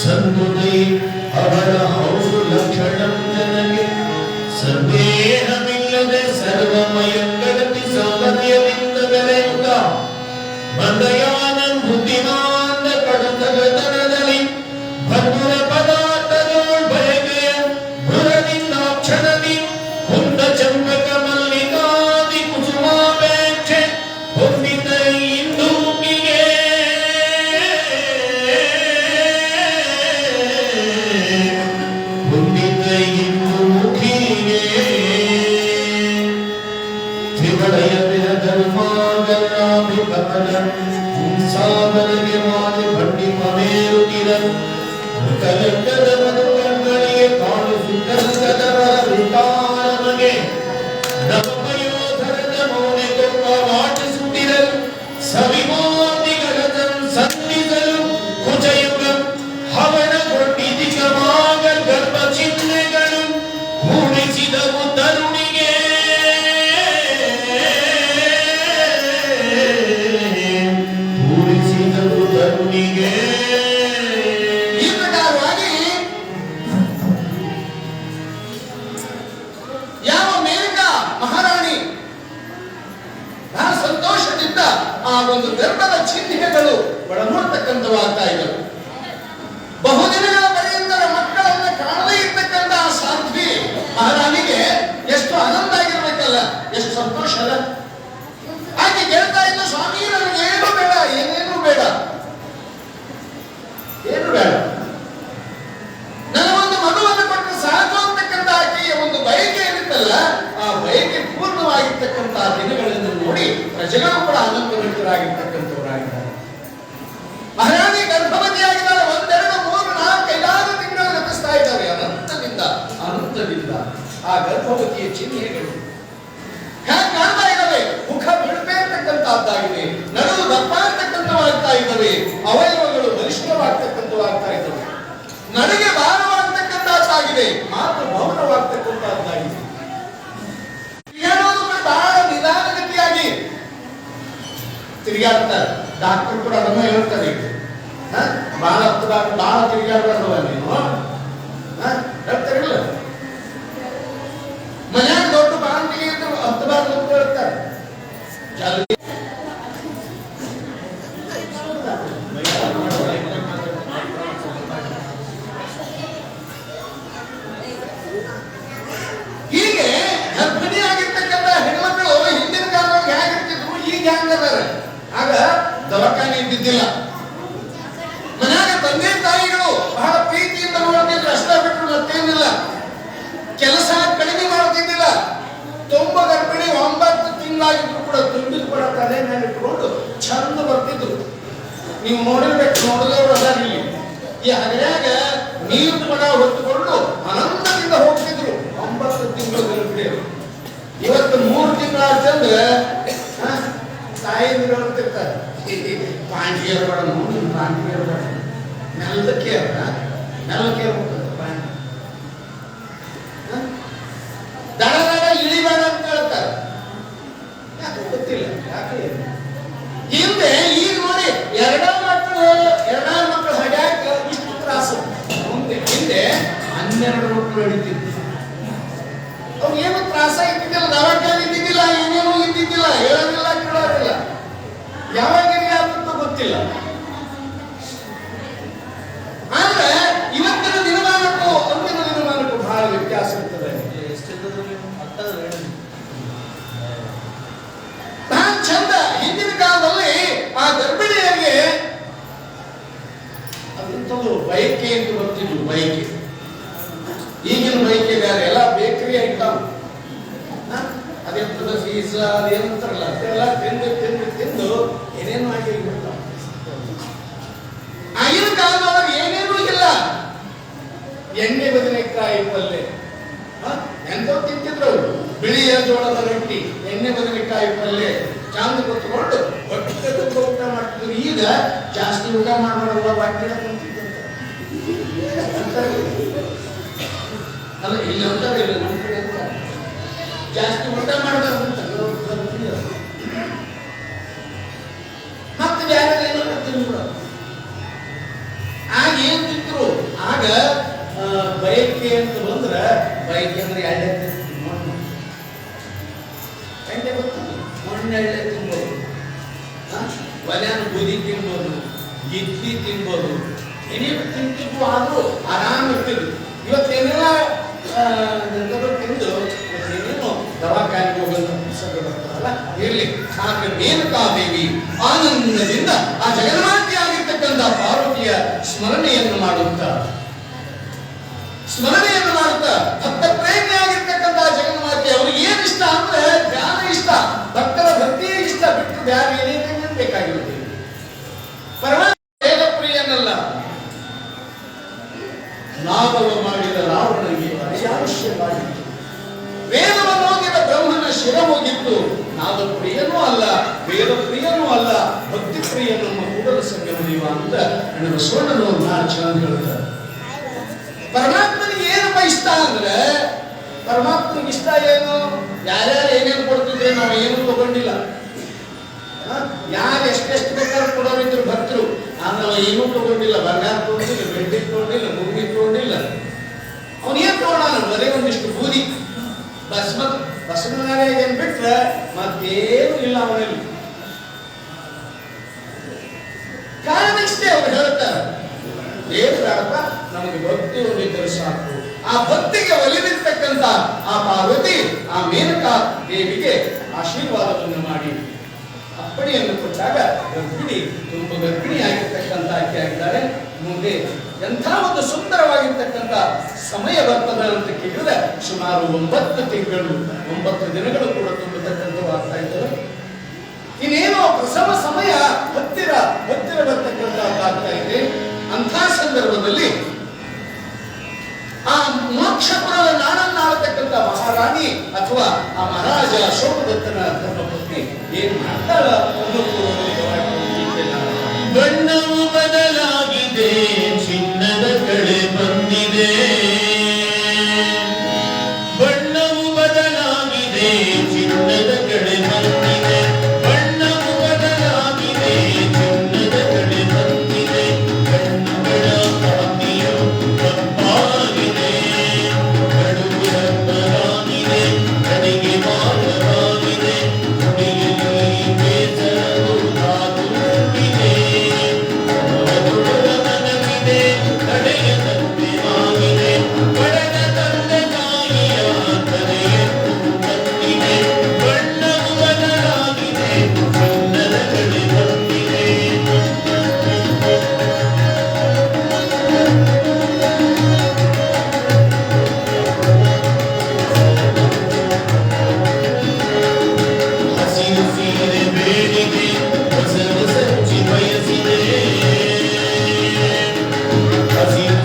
ಸಂದುದೈ ಅವರ ಹೌದು ಲಕ್ಷಣಂ ಜನಗೆ ಸಂದೇಹವಿಲ್ಲದೆ ಸರ್ವಮಯಂಗತಿ ಸೌಂದರ್ಯದಿಂದ ಬೆಳೆಯುತ್ತ ಮಂದಯಾನನ್ ಬುದ್ಧಿಮಾನ ಕಡತಗತನದಲ್ಲಿ ಭದ್ರ ಪದಾರ್ಥಗಳು ಬಯಕೆಯ ಭುರದಿಂದಾಕ್ಷಣದಿ ಕುಂದ ಚಂಪಕ ಮಲ್ಲಿಕಾದಿ ಕುಸುಮಾಪೇಕ್ಷೆ ಹೊಂದಿದ ಇಂದು ಮುಗಿಗೆ ಹೊಂದಿದ ಇಂದು ಮುಖಿಗೆ ತ್ರಿವಲಯ ಧರ್ಮಾಗರಾಭಿಕಮಲ ಸಾಗರಗೆ ಮಾತೆ ಭಂಡಿ ಮಮೇರುತ್ತಿರ ಕಲಕದ ಮಧುಗಳಿಗೆ ಕಾಣಿಸುತ್ತದರ ವಿಸ್ತಾರಮಗೆ ನವಯೋಧರದ ಮೌನೆ ಕೊಪ್ಪ ವಾಟಿಸುತ್ತಿರಲು ಸವಿಮೋದಿಗಳ ಸಂಧಿಸಲು ಕುಜಯುಗ ಹವನಗೊಂಡಿದಿಗವಾಗ ಗರ್ಭ ಚಿಹ್ನೆಗಳು ಮೂಡಿಸಿದವು ತರುಣಿಗೆ ಈ ಪ್ರಕಾರವಾಗಿ ಯಾವ ಮೇನಕಾ ಮಹಾರಾಣಿ ಬಹಳ ಸಂತೋಷದಿಂದ ಆ ಒಂದು ಗರ್ಭದ ಚಿಹ್ನೆಗಳು ಒಳಮೂಡ್ತಕ್ಕಂಥವಾಗ್ತಾ ಇದ್ದವು. ಬಹುದಿನಗಳ ಪರ್ಯಂತರ ಮಕ್ಕಳನ್ನ ಕಾಣದೇ ಇರ್ತಕ್ಕಂಥ ಆ ಸಾಧ್ವಿ ಮಹಾರಾಣಿಗೆ ಎಷ್ಟು ಆನಂದ ಆಗಿರ್ಬೇಕಲ್ಲ, ಎಷ್ಟು ಸಂತೋಷ ಅಲ್ಲ. ಆಕೆ ಕೇಳ್ತಾ ಇದ್ದ, ಸ್ವಾಮಿ ನನಗೆ ಏನು ಬೇಡ, ಏನೇನು ಬೇಡ, ಏನು ಬೇಡ, ನನಗೊಂದು ಮಗುವನ್ನು ಕೊಟ್ಟರೆ ಸಾಕು ಅಂತಕ್ಕಂಥ ಆಕೆಯ ಒಂದು ಬಯಕೆ ಇರುತ್ತಲ್ಲ, ಆ ಬಯಕೆ ಪೂರ್ಣವಾಗಿರ್ತಕ್ಕಂತಹ ದಿನಗಳನ್ನು ನೋಡಿ ಪ್ರಜೆಗಳು ಕೂಡ ಆನಂದವಂತರಾಗಿರ್ತಕ್ಕಂಥವರಾಗಿದ್ದಾರೆ. ಮಹಾರಾಣಿ ಗರ್ಭವತಿಯಾಗಿದ್ದಾರೆ. 1, 2, 3, 4, 5 ತಿಂಗಳು ಗತಿಸ್ತಾ ಇದ್ದಾರೆ. ಅನಂತದಿಂದ ಆ ಗರ್ಭವತಿಯ ಚಿಹ್ನೆಗಳು ಹ್ಯಾಕ್ ಕಾಣ್ತಾ ಇದ್ದಾವೆ. ಮುಖ ಬಿಡುಪೇ ಇರ್ತಕ್ಕಂಥದ್ದಾಗಿದೆ, ನಡುವು ದಪ್ಪ ಇರ್ತಕ್ಕಂಥವಾಗ್ತಾ ಇದ್ದಾವೆ, ಅವಯವಗಳು ಬಲಿಷ್ಠವಾಗ್ತಕ್ಕಂಥವಾಗ್ತಾ ಇದ್ದಾವೆ, ನಡಿಗೆ ಭಾರವಾಗ್ತಕ್ಕಂಥದ್ದಾಗಿದೆ, ಮಾತು ಮೌನವಾಗ್ತಕ್ಕಂಥದ್ದಾಗಿದೆ. ಹೇಳೋದು ಬಹಳ ನಿಧಾನಗತಿಯಾಗಿ ತಿರುಗಾಡ್ತಾರೆ. ಡಾಕ್ಟರ್ ಕೂಡ ಅದನ್ನ ಹೇಳ್ತಾರೆ, ಬಹಳ ಬಹಳ ತಿರುಗಾಡಬಾರ್ದವ ನೀನು ಹೇಳ್ತಾರಿಲ್ಲ. ಮನ್ಯಾಗ ದೊಡ್ಡ ಬಾಂಧಿಗೆ ಇದ್ರು ಹತ್ತಬಾರ್ದು ಅಂತ ಹೇಳ್ತಾರೆ. ಹೀಗೆ ಗರ್ಭಿಣಿ ಆಗಿರ್ತಕ್ಕಂಥ ಹೆಣ್ಮಕ್ಳು ಹಿಂದಿನ ಕಾಲದಲ್ಲಿ ಹೇಗಿರ್ತಿದ್ರು, ಈಗ ಹೆಂಗದಾರೆ. ಆಗ ದವಾಖಾನೆ ಇದ್ದಿದ್ದಿಲ್ಲ. ಮನ್ಯಾಗ ತಂದೆ ತಾಯಿಗಳು ಬಹಳ ಪ್ರೀತಿಯಿಂದ ನೋಡ್ತಿದ್ರು, ಅಷ್ಟ ಬಿಟ್ಟರು ಮತ್ತೇನಿಲ್ಲ. ಕೆಲಸ ಕಡಿಮೆ ಮಾಡ್ತಿದ್ದಿಲ್ಲ. ತುಂಬ ಗರ್ಭಿಣಿ 9 ತಿಂಗಳಾಗಿದ್ರು ಕೂಡ ತುಂಬಿದ ಕೂಡ ತಲೆ ಮೇಲೆ ಇಟ್ಕೊಂಡು ಚಂದ ಬರ್ತಿದ್ರು. ನೀವು ನೋಡಿರ್ಬೇಕು, ನೋಡಿದವರು ಅದಾರ ಇಲ್ಲಿ. ಈ ಹಗರ್ಯಾಗ ನೀರು ಕೂಡ ಹೊತ್ತುಕೊಂಡು ಆನಂದದಿಂದ ಹೋಗ್ತಿದ್ರು 9 ತಿಂಗಳು ಗರ್ಭಿಣಿಯರು. ಇವತ್ತು 3 ತಿಂಗಳಾಯ್ತಂದ್ರೆ ತಾಯಿಗಳು ಹೇಳ್ತಿರ್ತಾರೆ, ಪಾಂಡಿಗೆ ಬೇಡ, ನೋಡಿ ಪಾಂಡಿಗೆ ಬೇಡ, ನೆಲದಕ್ಕೆ ನೆಲಕ್ಕೆ ದಡ ದಡ ಇಳಿಬೇಡ ಅಂತ ಹೇಳ್ತಾರೆ. ಯಾಕೆ ಗೊತ್ತಿಲ್ಲ, ಯಾಕೆ ಹಿಂದೆ ಈಗ ನೋಡಿ ಎರಡಾರು ಮಕ್ಕಳು ಹಡ್ಯಾಕ ಇಷ್ಟು ತ್ರಾಸು. ಹಿಂದೆ 12 ಮಕ್ಕಳು ಹಿಡಿತಿದ್ರು. ಅವ್ರು ಏನು ತ್ರಾಸ ಇದ್ದಿದ್ದಿಲ್ಲ, ದವಾಖಾನೆ ಇದ್ದಿದ್ದಿಲ್ಲ, ಏನೇನು ಇದ್ದಿದ್ದಿಲ್ಲ, ಹೇಳೋದಿಲ್ಲ, ಕೇಳೋದಿಲ್ಲ. ಯಾವಾಗ ಆಗ್ತಂತ ಗೊತ್ತಿಲ್ಲ. ಆದ್ರೆ ಇವತ್ತಿನ ದಿನಮಾನಕ್ಕೂ ಅಂದಿನ ದಿನಮಾನಕ್ಕೂ ಬಹಳ ವ್ಯತ್ಯಾಸ ಇರ್ತದೆ. ಬಹಳ ಚಂದ. ಹಿಂದಿನ ಕಾಲದಲ್ಲಿ ಆ ಗರ್ಭಿಣಿಯರಿಗೆ ಅದಂತದ್ದು ಬಯಕೆ ಅಂತ ಬರ್ತಿದ್ರು. ಬಯಕೆ ಈಗಿನ ಬಯಕೆ ಬೇರೆ, ಎಲ್ಲ ಬೇಕರಿ ಐಟಮ್, ಅದೆಂತದ ಫೀಸ್ ಅದೇನಂತಾರಲ್ಲ, ಅದೆಲ್ಲ ತಿಂದು ತಿಂದು ತಿಂದು ಏನೇನು ಆಗಿ ಬಿಡ್ತಾವ. ಆಗಿನ ಕಾಲದೊಳಗೆ ಏನೇನೂ ಇಲ್ಲ. ಎಣ್ಣೆ ಬದನೆಕಾಯಿ ಪಲ್ಲೆ ಎಂತ ತಿಂತಿದ್ರು ಅವರು. ಬಿಳಿಯ ಜೋಳದ ರೊಟ್ಟಿ, ಎಣ್ಣೆ ಬದನೆಕಾಯಿ ಪಲ್ಲೆ ಚಾಂದ ಕೂತ್ಕೊಂಡು ಹೊಟ್ಟೆ ತುಂಬ ಊಟ ಮಾಡ್ತಿದ್ರು. ಈಗ ಜಾಸ್ತಿ ಊಟ ಮಾಡಬಾರಲ್ಲ, ಬಾಕಿ ಅಲ್ಲ, ಇಲ್ಲಿ ಅಂತಾರೆ, ಇಲ್ಲ ನಮ್ಮ ಕಡೆ ಅಂತಾರೆ ಜಾಸ್ತಿ ಊಟ ಮಾಡಬಾರ್ದು ಅಂತ. ಮತ್ತೆ ಬೇರೆ ಏನೋ ತಿಂದ್ರು. ಆಗ ಏನ್ ತಿಂದ್ರು, ಬಯಕೆ ಅಂತ ಬಂದ್ರ ಬಯಕೆ ಅಂದ್ರೆ ಎಳ್ಳೆ ಮಣ್ಣು ಎಣ್ಣೆ ಗೊತ್ತಿಲ್ಲ ಮಣ್ಣೆಳ್ಳೆ ತಿನ್ಬೋದು, ಒಲೆಯನ್ನು ಬೂದಿ ತಿನ್ಬೋದು, ಇಡ್ಲಿ ತಿನ್ಬೋದು, ಏನೇನು ತಿಂತಿದ್ವು ಆದ್ರೂ ಆರಾಮ ಇರ್ತಿದ್ವು. ಇವತ್ತೇನೆಲ್ಲ ತಿಂದು ಏನೇನು ದವಾಖಾನೆಗೆ ಹೋಗಂತ ಪುಸ್ತಕ ಬರ್ತಾರಲ್ಲ ಇರ್ಲಿ. ಆದ್ರೆ ರೇಣುಕಾದೇವಿ ಆನಂದದಿಂದ ಆ ಜಗನ್ಮಾತೆ ಆಗಿರ್ತಕ್ಕಂಥ ಪಾರ್ವತಿಯ ಸ್ಮರಣೆಯನ್ನು ಮಾಡುತ್ತಾ ಭಕ್ತ ಪ್ರೇಮಿ ಆಗಿರ್ತಕ್ಕಂಥ ಜಗನ್ಮಾತೆ ಅವ್ರಿಗೆ ಏನ್ ಇಷ್ಟ ಅಂದ್ರೆ ಜ್ಞಾನ ಇಷ್ಟ, ಭಕ್ತರ ಭಕ್ತಿಯೇ ಇಷ್ಟ, ಬಿಟ್ಟು ಬೇರೆ ಏನೇನೇನು ಬೇಕಾಗಿರುತ್ತೆ. ಪರಮಾತ್ಮ ವೇದಪ್ರಿಯನಲ್ಲ, ನಾಗವ ಮಾಡಿದ ರಾವಣನಿಗೆ ಅತ್ಯವಶ್ಯವಾಗಿತ್ತು. ವೇದವನ್ನು ಓದಿದ ಬ್ರಹ್ಮನ ಶಿರ ಹೋಗಿತ್ತು. ನಾಗಪ್ರಿಯನೂ ಅಲ್ಲ, ವೇದಪ್ರಿಯನೂ ಅಲ್ಲ, ಭಕ್ತಿ ಪ್ರಿಯ ನಮ್ಮ ಕೂಡಲ ಸಂಗಮ ದೇವ ಅಂತ ನನ್ನ ಬಸವಣ್ಣನವರು ನಾಲ್ಕು ಚೆನ್ನಾಗಿ ಹೇಳ್ತಾರೆ. ಪರಮಾತ್ಮನಿಗೆ ಏನಪ್ಪ ಇಷ್ಟ ಅಂದ್ರೆ, ಪರಮಾತ್ಮನಿಗೆ ಇಷ್ಟ ಏನು? ಯಾರ್ಯಾರು ಏನೇನು ಕೊಡ್ತಿದ್ರೆ ನಾವು ಏನು ತಗೊಂಡಿಲ್ಲ. ಯಾರು ಎಷ್ಟೆಷ್ಟು ಬೇಕಾದ್ರೂ ಕೊಡೋರಿದ್ರು ಭಕ್ತರು, ನಾವು ಏನೂ ತಗೊಂಡಿಲ್ಲ. ಬಂಗಾರ ತಗೊಂಡಿಲ್ಲ, ಬೆಳ್ಳಿ ತಗೊಂಡಿಲ್ಲ, ಭೂಮಿ ತಗೊಂಡಿಲ್ಲ. ಅವನು ಏನ್ ತಗೊಂಡ? ಬರೀ ಒಂದಿಷ್ಟು ಬೂದಿ ಬಸವನಾರೇ ಏನ್ ಬಿಟ್ರೆ ಮತ್ತೇನು ಇಲ್ಲ ಅವನಲ್ಲಿ. ಕಾರಣ ಇಷ್ಟೇ ಅವ್ರು ಹೇಳ್ತಾರೆ, ಏನು ಬೇಡಪ್ಪ, ನಮಗೆ ಭಕ್ತಿ ಒಂದಿದ್ದರೆ ಸಾಕು. ಆ ಭಕ್ತಿಗೆ ಒಲಿದಿರ್ತಕ್ಕಂಥ ಆ ಪಾರ್ವತಿ ಆ ಮೇನಕಾ ದೇವಿಗೆ ಆಶೀರ್ವಾದವನ್ನು ಮಾಡಿ ಅಪ್ಪಣೆಯನ್ನು ಕೊಟ್ಟಾಗ ಗರ್ಭಿಣಿ ತುಂಬ ಗರ್ಭಿಣಿ ಆಗಿರ್ತಕ್ಕಂಥ ಆಕೆ ಆಗಿದ್ದಾರೆ. ಮುಂದೆ ಎಂಥ ಒಂದು ಸುಂದರವಾಗಿರ್ತಕ್ಕಂಥ ಸಮಯ ಬರ್ತದೆ ಅಂತ ಕೇಳಿದ್ರೆ ಸುಮಾರು 9 ತಿಂಗಳು 9 ದಿನಗಳು ಕೂಡ ತುಂಬತಕ್ಕಂಥವು ಆಗ್ತಾ ಇದ್ದಾರೆ. ಇನ್ನೇನೋ ಪ್ರಸವ ಸಮಯ ಹತ್ತಿರ ಬರ್ತಕ್ಕಂಥದ್ದಾಗ್ತಾ ಇದೆ. ಅಂಥ ಸಂದರ್ಭದಲ್ಲಿ ಆ ಮೋಕ್ಷಪುರದ ನಾಡನ್ನಾಳತಕ್ಕಂಥ ಮಹಾರಾಣಿ ಅಥವಾ ಆ ಮಹಾರಾಜ ಅಶೋಕದತ್ತನ ಧರ್ಮಪತ್ನಿ ಏನ್ ಮಾಡ್ತಾಳ? ಬಣ್ಣವು ಬದಲಾಗಿದೆ, ಚಿನ್ನದ ಕಳೆ ಬಂದಿದೆ. ಬಣ್ಣವು ಬದಲಾಗಿದೆ, ಚಿನ್ನದ ಕಳೆ ಬಂದಿದೆ. ಬಣ್ಣವು ಬದಲಾಗಿದೆ, ಚಿನ್ನದ ಕಳೆ ಬಂದಿದೆ. ಕಣ್ಣುಗಳ ಕಾಂತಿಯು ಕಪ್ಪಾಗಿದೆ, ಕಡುಬು ರಬ್ಬರಾಗಿದೆ, ಕಡೆಗೆ ಮಾರವಾಗಿದೆ. ಕುಡಿಯಲಿ ಬೇಸರವು ಕಾದು ತುಂಬಿದೆ. ಮನವಿದೆ, ತಡೆಯದಂತೆ ಆಗಿದೆ. ಪಡೆದ ತಂದೆ ತಾಯಿಯ ತಲೆಯನ್ನು ತಂದಿದೆ. ಬಣ್ಣವು ಬದಲಾಗಿದೆ, ಚಿನ್ನದ ಕಳೆ ಬಂದಿದೆ. ಹಸಿರು ಸೀರೆ ಬೇಡಿದೆ, ಹೊಸ ಸಂಚಿ ಬಯಸಿದೆ. ಹಸಿರು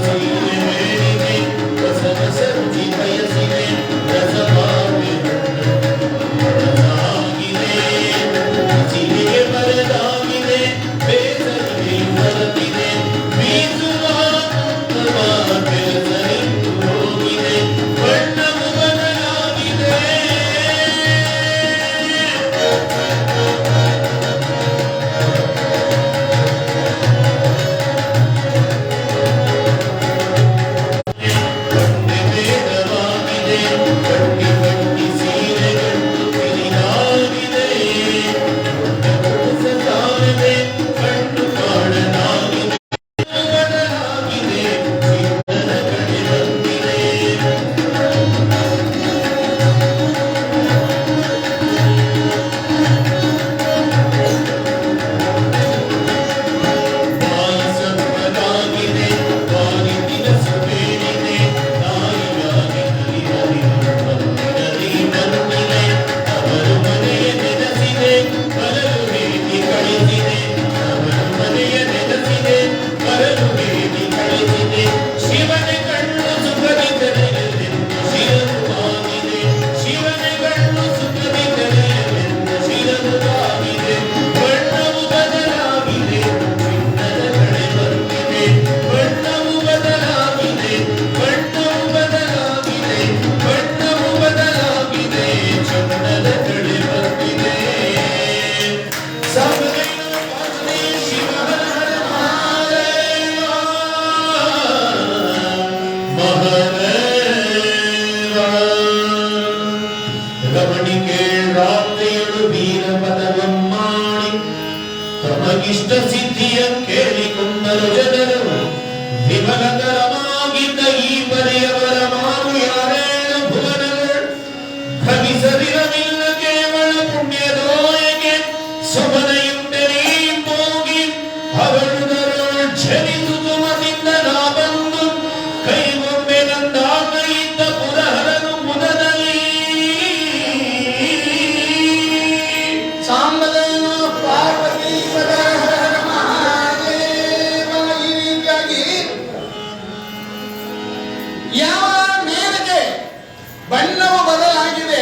ಬಣ್ಣವು ಬದಲಾಗಿದೆ,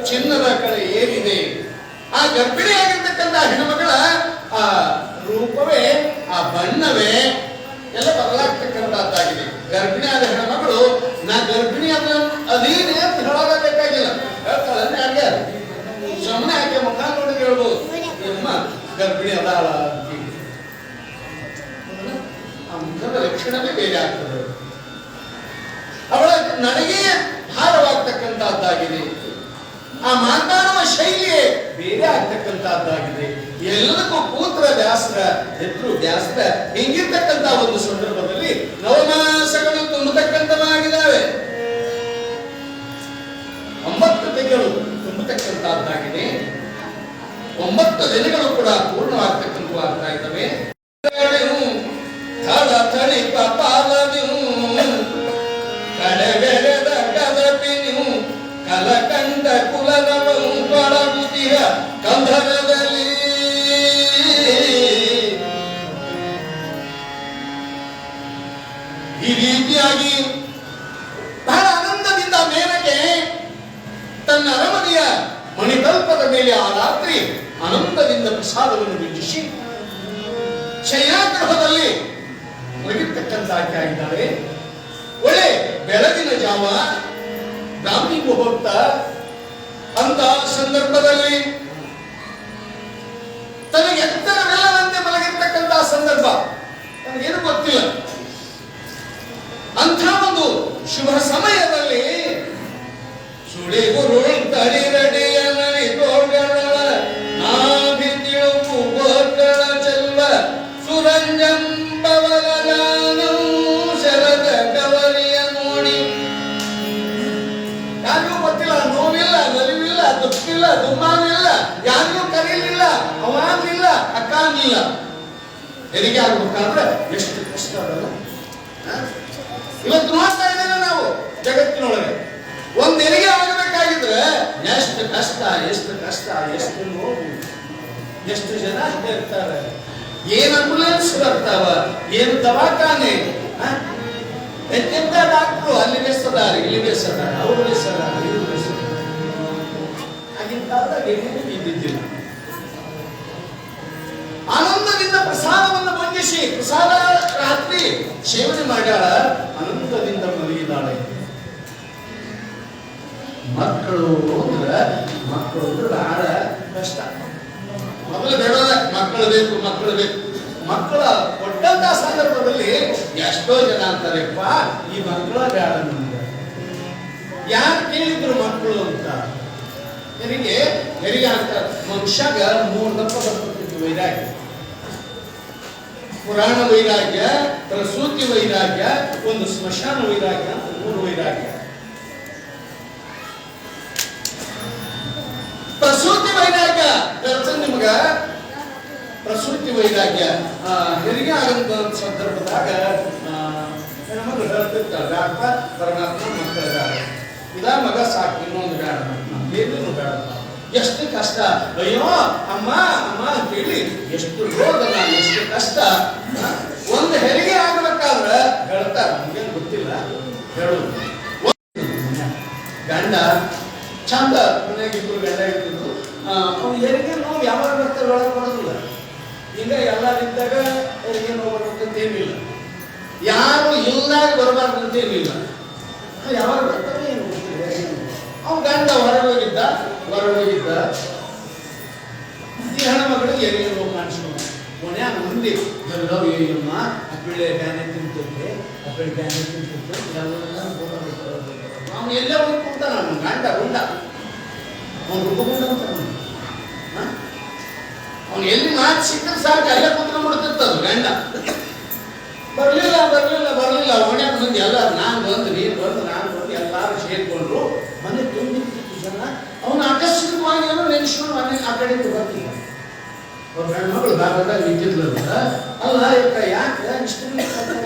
ಚಿನ್ನದ ಕಡೆ ಏರಿದೆ. ಆ ಗರ್ಭಿಣಿಯಾಗಿರ್ತಕ್ಕಂಥ ಹೆಣ್ಣುಮಗಳ ಆ ರೂಪವೇ, ಆ ಬಣ್ಣವೇ ಎಲ್ಲ ಬದಲಾಗ್ತಕ್ಕಂಥದ್ದಾಗಿದೆ. ಗರ್ಭಿಣಿಯಾದ ಹೆಣ್ಣುಮಗಳು ನಾ ಗರ್ಭಿಣಿ ಅದೇನೆ ಅಂತ ಹೇಳಬೇಕಾಗಿಲ್ಲ, ಹೇಳ್ತಾಳೆ ಹಾಗೆ ಸುಮ್ಮನೆ ಆಕೆ ಮುಖ ನೋಡಿ ಹೇಳ್ಬೋದು, ಅಮ್ಮ ಗರ್ಭಿಣಿ ಅದಾಳ ಅಂತ. ಆ ಮುಖದ ಲಕ್ಷಣವೇ ಬೇರೆ ಆಗ್ತದೆ, ಅವಳ ನಡೆಗೆ ಭಾರವಾಗ್ತಕ್ಕಂಥದ್ದಾಗಿದೆ, ಆ ಮಾತಾಡುವ ಶೈಲಿಯೇ ಬೇರೆ ಆಗ್ತಕ್ಕಂಥದ್ದಾಗಿದೆ. ಎಲ್ಲದಕ್ಕೂ ಕೂತ್ರ ಬ್ಯಾಸರ, ಎದ್ರು ಬ್ಯಾಸರ, ಹಿಂಗಿರ್ತಕ್ಕಂಥ ಒಂದು ಸಂದರ್ಭದಲ್ಲಿ ನವಮಾಸಗಳು ತುಂಬತಕ್ಕಂಥವಾಗಿದ್ದಾವೆ, 9 ತಿಂಗಳು ತುಂಬತಕ್ಕಂಥದ್ದಾಗಿದೆ, 9 ದಿನಗಳು ಕೂಡ ಪೂರ್ಣವಾಗ್ತಕ್ಕಂಥವಾಗ್ತಾ ಇದ್ದಾವೆ. ಥಳಿ ಪಾಲನು ಕಳೆವೆಳೆದ ಕದಪಿನು ಕಲಕಂಡ ಕುಲನವನು ತೊಡಗುತ್ತಿರ ಕಂಧರದಲ್ಲಿ. ಈ ರೀತಿಯಾಗಿ ಬಹಳ ಆನಂದದಿಂದ ಮೇನಕೆ ತನ್ನ ಅರಮನೆಯ ಮಣಿತಲ್ಪದ ಮೇಲೆ ಆ ರಾತ್ರಿ ಆನಂದದಿಂದ ಪ್ರಸಾದವನ್ನು ವಿಧಿಸಿ ಶಯನಾಗೃಹದಲ್ಲಿ ಮುಳುಗಿರ್ತಕ್ಕಂಥ ಆಗಿದ್ದಾರೆ. ಒಳ್ಳೆ ಬೆಳಗಿನ ಜಾವ, ಬ್ರಾಹ್ಮಿ ಮುಹೂರ್ತ, ಅಂತ ಸಂದರ್ಭದಲ್ಲಿ ತನಗೆ ಎತ್ತರವಿಲ್ಲದಂತೆ ಮಲಗಿರ್ತಕ್ಕಂಥ ಸಂದರ್ಭ, ನನಗೇನು ಗೊತ್ತಿಲ್ಲ. ಅಂಥ ಒಂದು ಶುಭ ಸಮಯದಲ್ಲಿ ಸುಳಿ ಗುರು ತಡಿರಡಿಯ ನಡಿಗೋಗಳ ನಾಭಿ ತಿಳುಪು ಗೋರ್ಗಳ ಚೆಲ್ವ ಸುರಂಜಂಬವಲ ನಾನು ಶರದ ಕವಲಿಯ ನೋಡಿ. ಯಾರಿಗೂ ಗೊತ್ತಿಲ್ಲ, ನೋವಿಲ್ಲ, ನಲಿವಿಲ್ಲ, ದುಃಖಿಲ್ಲ, ದುಮ್ಮಾನಿಲ್ಲ, ಯಾರಿಗೂ ಕರೀಲಿಲ್ಲ, ಅವಾಗಿಲ್ಲ, ಅಕ್ಕಾಗಿಲ್ಲ. ಹೆರಿಗೆ ಆಗ್ಬೇಕಾದ್ರೆ ಎಷ್ಟು ಕಷ್ಟ ಅದಲ್ಲ. ಇವತ್ತು ನೋಡ್ತಾ ಇದ್ದೇವೆ ನಾವು ಜಗತ್ತಿನೊಳಗೆ, ಒಂದ್ ಹೆರಿಗೆ ಆಗಬೇಕಾಗಿದ್ರೆ ಎಷ್ಟು ಕಷ್ಟ, ಎಷ್ಟು ಕಷ್ಟ, ಎಷ್ಟು ನೋವು, ಎಷ್ಟು ಜನ ಇರ್ತಾರೆ, ಏನ್ ಆಂಬುಲೆನ್ಸ್ ಬರ್ತಾವ, ಏನು ದವಾಖಾನೆ, ಎಂತೆಂತ ಡಾಕ್ಟ್ರು ಅಲ್ಲಿ ಬೇಸದಾರ, ಇಲ್ಲಿ ಬೇಸದಾರ, ಅವ್ರು ಬೇಸದಾರ, ಇವ್ರು ಬೇಸದಾರ. ಆಗಿನ ಕಾಲದಾಗ ಏನೇನು ಇದ್ದಿದ್ದಿಲ್ಲ. ಆನಂದದಿಂದ ಪ್ರಸಾದವನ್ನು ಭಂಜಿಸಿ, ಪ್ರಸಾದ ರಾತ್ರಿ ಸೇವನೆ ಮಾಡ್ಯಾಳ, ಆನಂದದಿಂದ ಮಲಗಿದಾಳೆ. ಮಕ್ಕಳು ಅಂದ್ರೆ ಬಹಳ ಕಷ್ಟ. ಮೊದಲು ಬೇಡೋದ ಮಕ್ಕಳು ಬೇಕು, ಮಕ್ಕಳು ಬೇಕು. ಮಕ್ಕಳ ಕೊಟ್ಟಂತ ಸಂದರ್ಭದಲ್ಲಿ ಎಷ್ಟೋ ಜನ ಅಂತಾರೆಪ್ಪ, ಈ ಮಕ್ಕಳ ಬೇಡ ನಮ್ಗೆ. ಯಾರು ಕೇಳಿದ್ರು ಮಕ್ಕಳು ಅಂತ? ಹೆರಿಗೆ ಅಂತ ಮನುಷ್ಯಾಗ 3 ದಪ್ಪ ಬರ್ತಿತ್ತು ವೈರಾಗ್ಯ. ಪುರಾಣ ವೈರಾಗ್ಯ, ಪ್ರಸೂತಿ ವೈರಾಗ್ಯ, ಒಂದು ಸ್ಮಶಾನ ವೈರಾಗ್ಯ ಅಂತ 3 ವೈರಾಗ್ಯ. ಪ್ರಸೂತಿ ವೈರಾಗ್ಯ ನಿಮಗ, ಪ್ರಸೂತಿ ವೈರಾಗ್ಯ ಹೆರಿಗೆ ಆಗಂತ ಸಂದರ್ಭದಾಗ ಹೆಣ್ಮಗಳು ಹೇಳ್ತಿರ್ತಾಳೆ, ಅಪ್ಪ ಪರಮಾತ್ಮ ಮಕ್ಕಳ ಬೇಡ, ಇದ ಮಗ ಸಾಕು, ಇನ್ನೊಂದು ಬೇಡ, ನಮ್ಗೇನು ಬೇಡ. ಎಷ್ಟು ಕಷ್ಟ, ಅಯ್ಯೋ ಅಮ್ಮ ಅಮ್ಮ ಅಂತೇಳಿ ಎಷ್ಟು ರೋದನ, ಎಷ್ಟು ಕಷ್ಟ. ಒಂದು ಹೆರಿಗೆ ಆಗಬೇಕಾದ್ರೆ ಹೇಳ್ತಾರೆ, ನಮ್ಗೇನು ಗೊತ್ತಿಲ್ಲ ಹೇಳುದು. ಗಂಡ ಚಂದ ಮನೆಯಾಗಿದ್ರು, ಗಂಡ ಇರ್ತಿದ್ರು, ಅವ್ನು ಹೆರಿಗೆ ನೋವು ಯಾವಾಗ ಬರ್ತಾರೆ ಒಳಗೆ ಬರೋದಿಲ್ಲ. ಈಗ ಎಲ್ಲರಿದ್ದಾಗ ಹೆರಿಗೆ ನೋವು ಬರ್ತಂತೇನಿಲ್ಲ, ಯಾರು ಇಲ್ದಾಗ ಬರಬಾರ್ದಂತೇನಿಲ್ಲ. ಯಾವಾಗ ಬರ್ತಾರೆ ಏನು ಗೊತ್ತಿಲ್ಲ. ಅವ್ನು ಗಂಡ ಹೊರಗೋಗಿದ್ದ, ಈ ಹೆಣ್ಮಗಳಿಗೆ ಹೆರಿಗೆ ನೋವು ಕಾಣಿಸ್ಕೊಂಡು ಕೊನೆಯಾಗ ಮಂದಿ ಎಲ್ಲರೂ ಅಯ್ಯಮ್ಮ ಅಪ್ಪಿಳೆ ಬ್ಯಾನೆ ತಿಂತಿದ್ದೆ, ಅಪ್ಪಿಳೆ ಬ್ಯಾನೆ ತಿಂತಿದ್ದೆ, ಎಲ್ಲ ಅವನು ಎಲ್ಲೇ ಹೋಗಿ ಕೂತಾನ, ಅವನು ಗಂಡ ಗುಂಡ, ಅವನು ರುಬ್ಬಗುಂಡ ಅಂತ ಅವನು ಎಲ್ಲಿ ಮಾತು ಸಿಕ್ಕರೆ ಸಾಕು ಅಲ್ಲೇ ಕೂತ್ಕೊಂಡ್ಬಿಡ್ತಿರ್ತದ ಗಂಡ. ಬರ್ಲಿಲ್ಲ ಓಣ್ಯಾಗ ಮಂದಿ ಎಲ್ಲಾರು ನಾನು ಬಂದು ನೀರು ಬಂದು ನಾನು ಬಂದು ಎಲ್ಲಾರು ಸೇರ್ಕೊಂಡ್ರು, ಮನೆ ತುಂಬಿರ್ತಿತ್ತು ಜನ. ಅವನು ಆಕಸ್ಮಿಕವಾಗಿ ಏನೋ ನೆನೆಸ್ಕೊಂಡು ಮನೆ ಆ ಕಡೆಯಿಂದ ಬರ್ತಿಲ್ಲ. ಅವ್ರ ಹೆಣ್ಮಗಳು ಭಾಗದಾಗ ನಿಂತಿದ್ಲಂತ, ಅಲ್ಲ ಯಾಕೆ ಇಷ್ಟು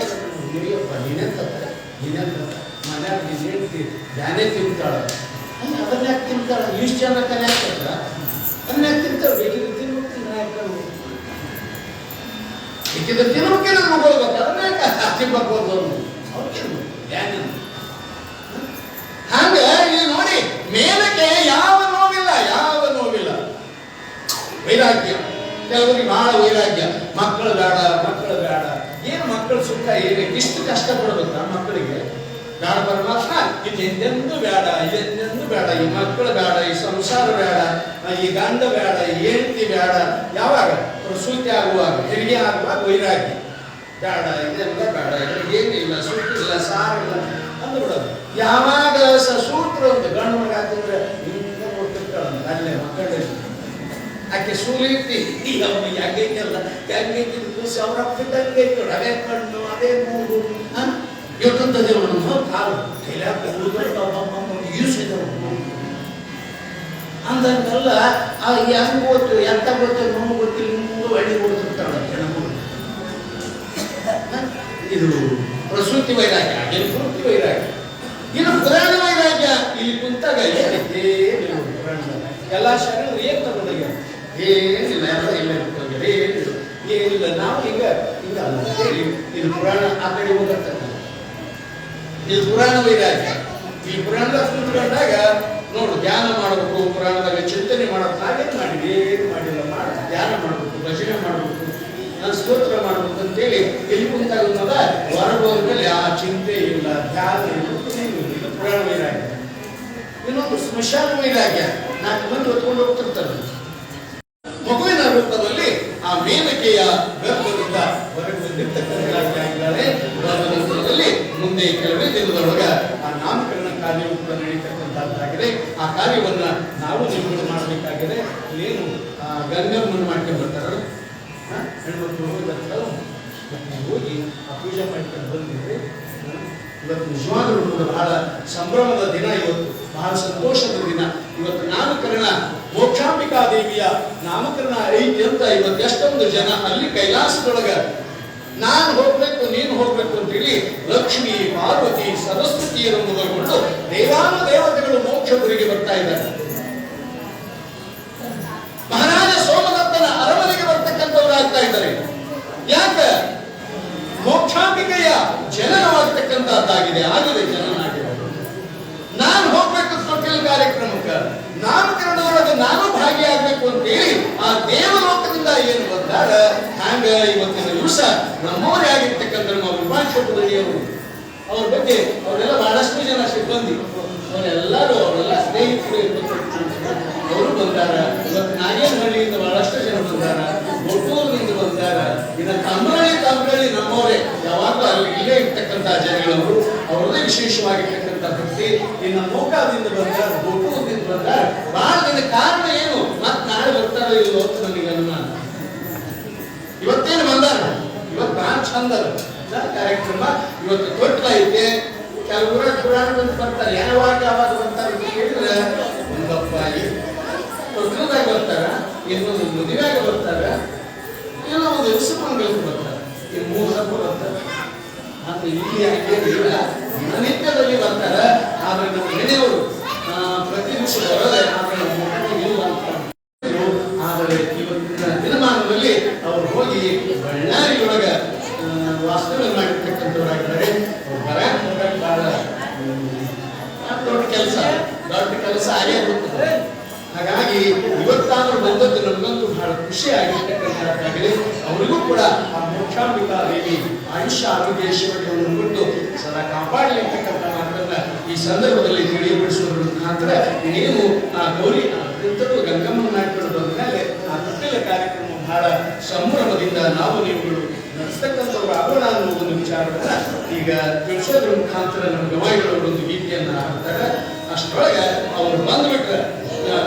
ಅಯ್ಯಪ್ಪ ನೀನೆಂತ ಮನ್ಯಾಗ ನೀನು ಹೇಳ್ತಿ ಬ್ಯಾನೆ ತಿಂತಾಳ, ಅದನ್ನ ಯಾಕೆ ತಿಂತಾಳ, ಇಷ್ಟು ಜನ ಕನೆ ಹಾಕ್ತಾರ, ಅದನ್ನ ಯಾಕೆ ತಿಂತಾಳ, ಬೇಕಿದ್ರೆ ತಿನ್ಬೇಕು, ಬೇಕಿದ್ರೆ ತಿನ್ನೋಕೆ ಮಗೋಳ್ಬೇಕು, ಅದನ್ನ ಯಾಕೆ ತಿನ್ಬೇಕು ಅವ್ರಿಗೆ ಬ್ಯಾನೆ. ಹಂಗ ಈ ನೋಡಿ ಮೇಲಕ್ಕೆ ಯಾವ ನೋವಿಲ್ಲ, ಯಾವ ನೋವಿಲ್ಲ. ವೈರಾಗ್ಯ, ಕೆಲವರಿಗೆ ಬಹಳ ವೈರಾಗ್ಯ. ಮಕ್ಕಳು ಬೇಡ, ಮಕ್ಕಳು ಬೇಡ. ಏನು ಮಕ್ಕಳು ಸುಖ ಏನು, ಇಷ್ಟು ಕಷ್ಟ ಪಡ್ಬೇಕಾ ಮಕ್ಕಳಿಗೆ? ಬೇಡ ಪರಮಾತ್ಮ, ಇದೆಂದೆಂದು ಬೇಡ, ಇದೆಂದೆಂದು ಬೇಡ, ಈ ಮಕ್ಕಳು ಬೇಡ, ಈ ಸಂಸಾರ ಬೇಡ, ಈ ಗಂಡ ಬೇಡ, ಈ ಹೆಂಡತಿ ಬೇಡ. ಯಾವಾಗ ಪ್ರಸೂತಿ ಆಗುವಾಗ, ಹೆರಿಗೆ ಆಗುವಾಗ ವೈರಾಗ್ಯ. ಬೇಡ, ಇದೆಲ್ಲ ಬೇಡ, ಏನಿಲ್ಲ, ಸುಟ್ಟಿಲ್ಲ, ಸಾರಿಲ್ಲ ಅಂದ್ಬಿಡೋದು. ಯಾವಾಗ ಸೂತ್ರ ಒಂದು ಗಂಡು ಮಗ ಹಾಕಿದ್ರೆ ಹಿಂಗ ನೋಡ್ತಿರ್ತಾಳಂತ ಅಲ್ಲೇ ಮಕ್ಕಳೇ ಆಕೆ ಸೂಲಿರ್ತಿ ಅವನಿಗೆ ಹಂಗೈತಲ್ಲ, ಹಂಗೈತಿ ಕೂಸಿ ಅವ್ರ ಹಂಗೈತಿ ಅದೇ ಕಣ್ಣು, ಅದೇ ಮೂಗು, ಇವತ್ತಂತದೇ ಕಾಲು ಅಂದಂಗೆಲ್ಲ ಹೆಂಗ್ ಗೊತ್ತು, ಎಂತ ಗೊತ್ತು, ನೋವು ಗೊತ್ತಿಲ್ಲ, ನಿಮ್ಗೂ ಹಳ್ಳಿ ಓಡ್ತಿರ್ತಾಳ ಜನಗಳು. ಇದು ಪ್ರಸೂತಿ ವೈರಾಗ್ಯ, ಇದು ಪೂರ್ತಿ ವೈರಾಗ್ಯ. ಇದು ಪುರಾಣ ವೈರಾಗ್ಯ. ಇಲ್ಲಿ ಕುಂತಾಗ ಎಲ್ಲ ಶರಣರು ಏನ್ ತಗೊಂಡಾಗ ಏನಿಲ್ಲ, ಎಲ್ಲ ಇಲ್ಲ ಏನಿಲ್ಲ. ನಾವು ಈಗ ಹಿಂಗ ಹೇಳಿ ಇದು ಪುರಾಣ ಆ ಕಡೆ ಹೋಗತ್ತ. ಇದು ಪುರಾಣ ವೈರಾಗ್ಯ. ಈ ಪುರಾಣದ ಕುಂತ್ಕೊಂಡಾಗ ನೋಡು, ಧ್ಯಾನ ಮಾಡಬೇಕು, ಪುರಾಣದಾಗ ಚಿಂತನೆ ಮಾಡಬೇಕು. ನಾವೇನ್ ಮಾಡಿದ್ವಿ, ಏನು ಮಾಡಿಲ್ಲ, ಧ್ಯಾನ ಮಾಡಬೇಕು, ಭಜನೆ ಮಾಡಬೇಕು, ಸ್ತೋತ್ರ ಮಾಡಬೇಕು ಅಂತೇಳಿ ಎಲ್ಲಿ ಕುಂತಾಗ ಹೊರಗೋದ ಮೇಲೆ ಆ ಚಿಂತೆ ಇಲ್ಲ, ಧ್ಯಾನ ಇಲ್ಲ, ಇದು ಪುರಾಣ ವೈರಾಗ್ಯ. ಇನ್ನೊಂದು ಸ್ಮಶಾನ ವೈರಾಗ್ಯ. 4 ಮಂದಿ ಹೊತ್ಕೊಂಡು ಹೋಗ್ತಿರ್ತಾರೆ. ಮಗುವಿನ ರೂಪದಲ್ಲಿ ಆ ಮೇನಕೆಯ ಗರ್ಭದಿಂದ ಹೊರಗೆ ಬಂದಿರ್ತಕ್ಕಂಥದ್ದಾಗಿದ್ದಾಳೆ. ನಂತರದಲ್ಲಿ ಮುಂದೆ ಕೆಲವೇ ದಿನದೊಳಗ ಆ ನಾಮಕರಣ ಕಾರ್ಯವು ಕೂಡ ನಡೀತಕ್ಕಂಥದ್ದಾಗಿದೆ. ಆ ಕಾರ್ಯವನ್ನ ನಾವು ನಿಮ್ಮನ್ನು ಮಾಡಬೇಕಾಗಿದೆ. ಏನು ಗಂಗಮ್ಮನ್ನು ಮಾಡ್ಕೊಂಡು ಬರ್ತಾರ, ಹೆಣ್ಮಕ್ಳು ಹೋಗಿ ಆ ಪೂಜೆ ಮಾಡ್ಕೊಂಡು ಬಂದಿದ್ರೆ ಇವತ್ತು ನಿಜವಾಗ್ಲೂ ಕೂಡ ಬಹಳ ಸಂಭ್ರಮದ ದಿನ. ಇವತ್ತು ಬಹಳ ಸಂತೋಷದ ದಿನ. ಇವತ್ತು ನಾಮಕರಣ, ಮೋಕ್ಷಾಂಬಿಕಾ ದೇವಿಯ ನಾಮಕರಣ ಐತಿ ಅಂತ ಇವತ್ತು ಎಷ್ಟೊಂದು ಜನ ಅಲ್ಲಿ ಕೈಲಾಸದೊಳಗ ನಾನು ಹೋಗ್ಬೇಕು, ನೀನು ಹೋಗ್ಬೇಕು ಅಂತೇಳಿ ಲಕ್ಷ್ಮಿ, ಪಾರ್ವತಿ, ಸರಸ್ವತಿಯರನ್ನು ಮೊದಲುಗೊಂಡು ದೇವಾನು ದೇವತೆಗಳು ಮೋಕ್ಷಪುರಿಗೆ ಬರ್ತಾ ಇದ್ದಾರೆ. ಮಹಾರಾಜ ಸೋಮದತ್ತನ ಅರಮನೆಗೆ ಬರ್ತಕ್ಕಂಥವ್ರು ಆಗ್ತಾ ಇದ್ದಾರೆ. ಯಾಕೆ? ಮೋಕ್ಷಾಂಬಿಕೆಯ ಜನನವಾಗತಕ್ಕಂಥದ್ದಾಗಿದೆ, ಆಗಿದೆ, ಜನನ ಆಗಿದೆ. ನಾನು ಹೋಗ್ಬೇಕು ತೊಟ್ಟಿಲ ಕಾರ್ಯಕ್ರಮಕ್ಕೆ, ನಾಮಕರಣದೊಳಗೆ ನಾನು ಭಾಗಿಯಾಗಬೇಕು ಅಂತೇಳಿ ಆ ದೇವಲೋಕದಿಂದ ಏನು ಬಂದಾರ, ಹಂಗ ಇವತ್ತಿನ ದಿವಸ ನಮ್ಮವರೇ ಆಗಿರ್ತಕ್ಕಂಥ ನಮ್ಮ ವಿಭಾಷಕರು ಅವ್ರ ಬಗ್ಗೆ ಅವರೆಲ್ಲ ಬಹಳಷ್ಟು ಜನ ಸಿಬ್ಬಂದಿ ಅವರೆಲ್ಲರೂ ಅವರೆಲ್ಲ ಸ್ನೇಹಿತರು ಅವರು ಬಂದಾರ. ಇವತ್ತು ನಾಗೇನಹಳ್ಳಿಯಿಂದ ಬಹಳಷ್ಟು ಜನ ಬಂದಾರ, ಗೊಟ್ಟೂರಿನಿಂದ ಬಂದಾರ. ಇನ್ನು ತಮ್ಮರಳ್ಳಿ ನಮ್ಮವರೇ ಯಾವಾಗಲೂ ಅಲ್ಲಿ ಇಲ್ಲೇ ಇರ್ತಕ್ಕಂಥ ಜನಗಳವರು, ಅವರದೇ ವಿಶೇಷವಾಗಿರ್ತಕ್ಕಂಥ ಭಕ್ತಿ. ಇನ್ನು ಮೋಕಾದಿಂದ ಬಂದಾರ, ಗೊಟ್ಟೂರಿನಿಂದ ಬಂದಾರ. ಬಹಳ ದಿನ ಕಾರಣ ಏನು, ಮತ್ ನಾಳೆ ಬರ್ತಾರೋ ಇಲ್ಲೋ ಅಂತ ನನಗೆ ಅನುಮಾನ. ಇವತ್ತೇನು ಬಂದಾರ, ಇವತ್ತು ಬಹಳ ಚಂದದ ಕಾರ್ಯಕ್ರಮ. ಇವತ್ತು ತೊಟ್ಲ ಐತೆ. ಕೆಲವರ ಪುರಾಣ ಬಂದು ಬರ್ತಾರೆ, ಯಾವಾಗ ಬರ್ತಾರೆ ಅಂತ ಕೇಳಿದ್ರೆ ಒಂದಪ್ಪ ತೊಟ್ಲದಾಗ ಬರ್ತಾರ, ಇನ್ನೊಂದು ಮದುವೆಯಾಗ ಬರ್ತಾರ, ಏನೋ ಒಂದು ವಿಸುಮಂಗಲಕ್ಕೆ ಬರ್ತಾರೆ, ಇನ್ನು 3 ಹಬ್ಬ ಬರ್ತಾರೆ. ಆದ್ರೆ ಇಲ್ಲಿ ಹಾಗೇನಿಲ್ಲ, ದಿನನಿತ್ಯದಲ್ಲಿ ಬರ್ತಾರ. ಆದ್ರೆ ನಮ್ಮ ಮನೆಯವರು ಪ್ರತಿ ದಿವಸ ಬರೋದೇ, ಆದ್ರೆ ನಮ್ಮ ಮನೆಗೆ ಇಲ್ಲ ಅಂತ. ಆದರೆ ಇವತ್ತಿನ ದಿನಮಾನದಲ್ಲಿ ಅವರು ಹೋಗಿ ಬಳ್ಳಾರಿಯೊಳಗ ವಾಸ್ತವ್ಯ ಮಾಡಿರ್ತಕ್ಕಂಥವರಾಗಿದ್ದಾರೆ. ಬಹಳ ದೊಡ್ಡ ಕೆಲಸ ಆಗೇ ಬರುತ್ತದೆ. ಹಾಗಾಗಿ ಇವತ್ತಾದ್ರೂ ಬಂದದ್ದು ನಮಗಂತೂ ಬಹಳ ಖುಷಿ ಆಗಿರ್ತಕ್ಕಂಥದ್ದಾಗಿದೆ. ಅವರಿಗೂ ಕೂಡ ಆ ಮೋಕ್ಷಾಂಬಿಕಾ ದೇವಿ ಆಯುಷ್ಯ ಆರೋಗ್ಯ ಐಶ್ವರ್ಯವನ್ನು ಕೊಟ್ಟು ಸದಾ ಕಾಪಾಡಲಿ ಅಂತಕ್ಕಂಥ ಮಾತನ್ನ ಈ ಸಂದರ್ಭದಲ್ಲಿ ತಿಳಿಯಪಡಿಸುವುದರ ಮುಖಾಂತರ ನೀವು ಆ ಗೌರಿ ಗಂಗಮ್ಮನ ಮಾಡ್ಕೊಂಡು ಬಂದ ಮೇಲೆ ಆ ತೊಟ್ಟಿಲ ಕಾರ್ಯಕ್ರಮ ಬಹಳ ಸಂಭ್ರಮದಿಂದ ನಾವು ನೀವುಗಳು ನಡೆಸ್ತಕ್ಕಂಥವ್ರು ಆಗೋಣ ಅನ್ನೋ ಒಂದು ವಿಚಾರವನ್ನ ಈಗ ತಿಳಿಸೋದ್ರ ಮುಖಾಂತರ ನಮ್ಮ ಗವಾಯಿಗಳು ಒಂದು ಗೀತೆಯನ್ನ ಹಾಡ್ತಾರೆ. ಅಷ್ಟರೊಳಗೆ ಅವರು ಬಂದ್ಬಿಟ್ರೆ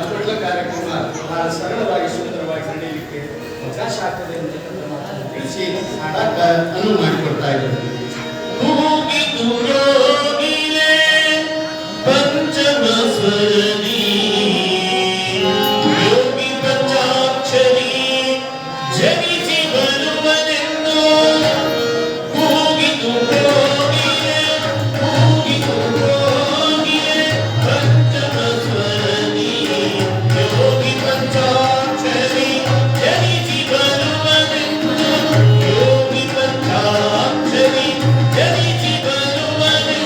ತೊಟ್ಟಿಲ ಕಾರ್ಯಕ್ರಮ ಬಹಳ ಸರಳವಾಗಿ ಸುಂದರವಾಗಿ ನಡೆಯಲಿಕ್ಕೆ ಅವಕಾಶ ಆಗ್ತದೆ ಅಂತಕ್ಕಂಥ ಮಾತನ್ನು ತಿಳಿಸಿ ಹಾಡಾಕ ಅನುವು ಮಾಡಿಕೊಡ್ತಾ ಇದ್ದಾರೆ. ಪಂಚಮ ಸ್ವರದಿ ಯೋಗಿ ಪಂಚಾಕ್ಷರಿ ಜನಿಸಿ ಬರುವನೆಂದು ಕೂಗಿತು ಹೋಗಿರೆ ಪಂಚಮ ಸ್ವರದಿ ಯೋಗಿ ಪಂಚಾಕ್ಷರಿ ಜನಿಸಿ ಬರುವನೆಂದು ಯೋಗಿ ಪಂಚಾಕ್ಷರಿ ಜನಿಸಿ ಬರುವನೆಂದು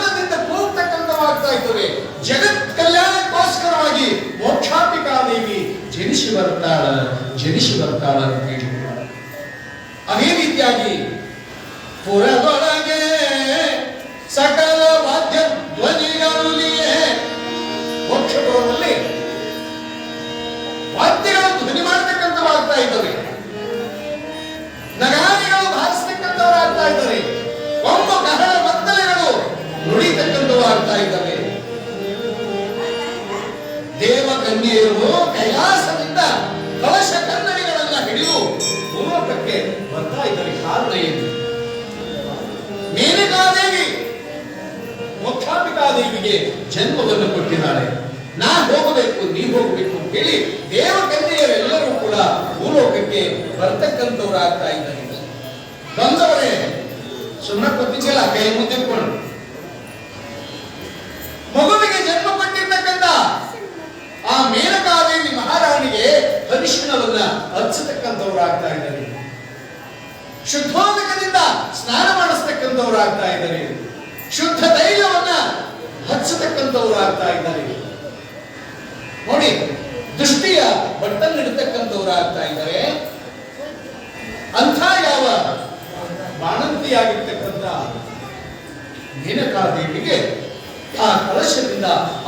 ವಿನೋದದಿಂದ ಕೂಗ್ತಕ್ಕಂಥವಾಗ್ತಾ ಇದ್ದೇವೆ. ಜಗತ್ ಕಲ್ಯಾಣಕ್ಕೋಸ್ಕರವಾಗಿ ಮೋಕ್ಷಾಂಬಿಕಾದೇವಿ ಜನಿಸಿ ಬರ್ತಾಳ ಅಂತ ಹೇಳಿ. ಅದೇ ರೀತಿಯಾಗಿ ಪುರದೊಳಗೆ ಸಕಲ ವಾದ್ಯ ಧ್ವನಿಗಳಲ್ಲಿಯೇ ಮೋಕ್ಷಪುರದಲ್ಲಿ ವಾದ್ಯಗಳು ಧ್ವನಿ ಮಾಡ್ತಕ್ಕಂಥವಾಗ್ತಾ ಇದ್ದವೆ, ನಗಾರಿಗಳು ಭಾರಿಸ್ತಕ್ಕಂಥವರಾಗ್ತಾ ಇದ್ದಾರೆ, ಕೊಂಬು ಕಹಳ ಮದ್ದಲೆಗಳು ನುಡಿತಕ್ಕಂಥವಾಗ್ತಾ ಇದ್ದಾವೆ. ದೇವಕನ್ಯೆಯರು ಕೈಲಾಸದಿಂದ ಕಲಶ ಕನ್ನಡಿಗಳನ್ನ ಹಿಡಿದು ಭೂಲೋಕಕ್ಕೆ ಬರ್ತಾ ಇದ್ದಾರೆ. ಕಾರಣ ಏನು? ಮೇನಕಾದೇವಿ ಮೋಕ್ಷಾಂಬಿಕಾದೇವಿಗೆ ಜನ್ಮವನ್ನು ಕೊಟ್ಟಿದ್ದಾಳೆ. ನಾ ಹೋಗಬೇಕು, ನೀ ಹೋಗಬೇಕು ಅಂತ ಹೇಳಿ ದೇವಕನ್ಯೆಯರೆಲ್ಲರೂ ಕೂಡ ಭೂಲೋಕಕ್ಕೆ ಬರ್ತಕ್ಕಂಥವ್ರಾಗ್ತಾ ಇದ್ದಾರೆ. ಬಂದವರೇ ಸುಮ್ಮನೆ ಕೊತ್ತಿದ್ದಲ್ಲ, ಕೈ ಮುಂದಿಟ್ಕೊಂಡು ಮಗುವಿಗೆ ಜನ್ಮ ಕೊಟ್ಟಿರ್ತಕ್ಕಂಥ ಆ ಮೇನಕಾದೇವಿ ಮಹಾರಾಣಿಗೆ ಅರಿಶಿಣವನ್ನ ಹಚ್ಚತಕ್ಕಂಥವ್ರಾಗ್ತಾ ಇದ್ದಾರೆ. ಶುದ್ಧೋದಕದಿಂದ ಸ್ನಾನ ಮಾಡಿಸ್ತಕ್ಕಂಥವ್ರಾಗ್ತಾ ಇದ್ದಾರೆ. ಶುದ್ಧ ತೈಲವನ್ನ ಹಚ್ಚತಕ್ಕಂಥವ್ರಾಗ್ತಾ ಇದ್ದಾರೆ. ನೋಡಿ, ದೃಷ್ಟಿಯ ಬಟ್ಟನ್ನಿಡತಕ್ಕಂಥವ್ರಾಗ್ತಾ ಇದ್ದಾರೆ. ಅಂಥ ಯಾವ ಬಾಣಂತಿಯಾಗಿರ್ತಕ್ಕಂಥ ಮೇನಕಾದೇವಿಗೆ ಆ ಕಲಶದಿಂದ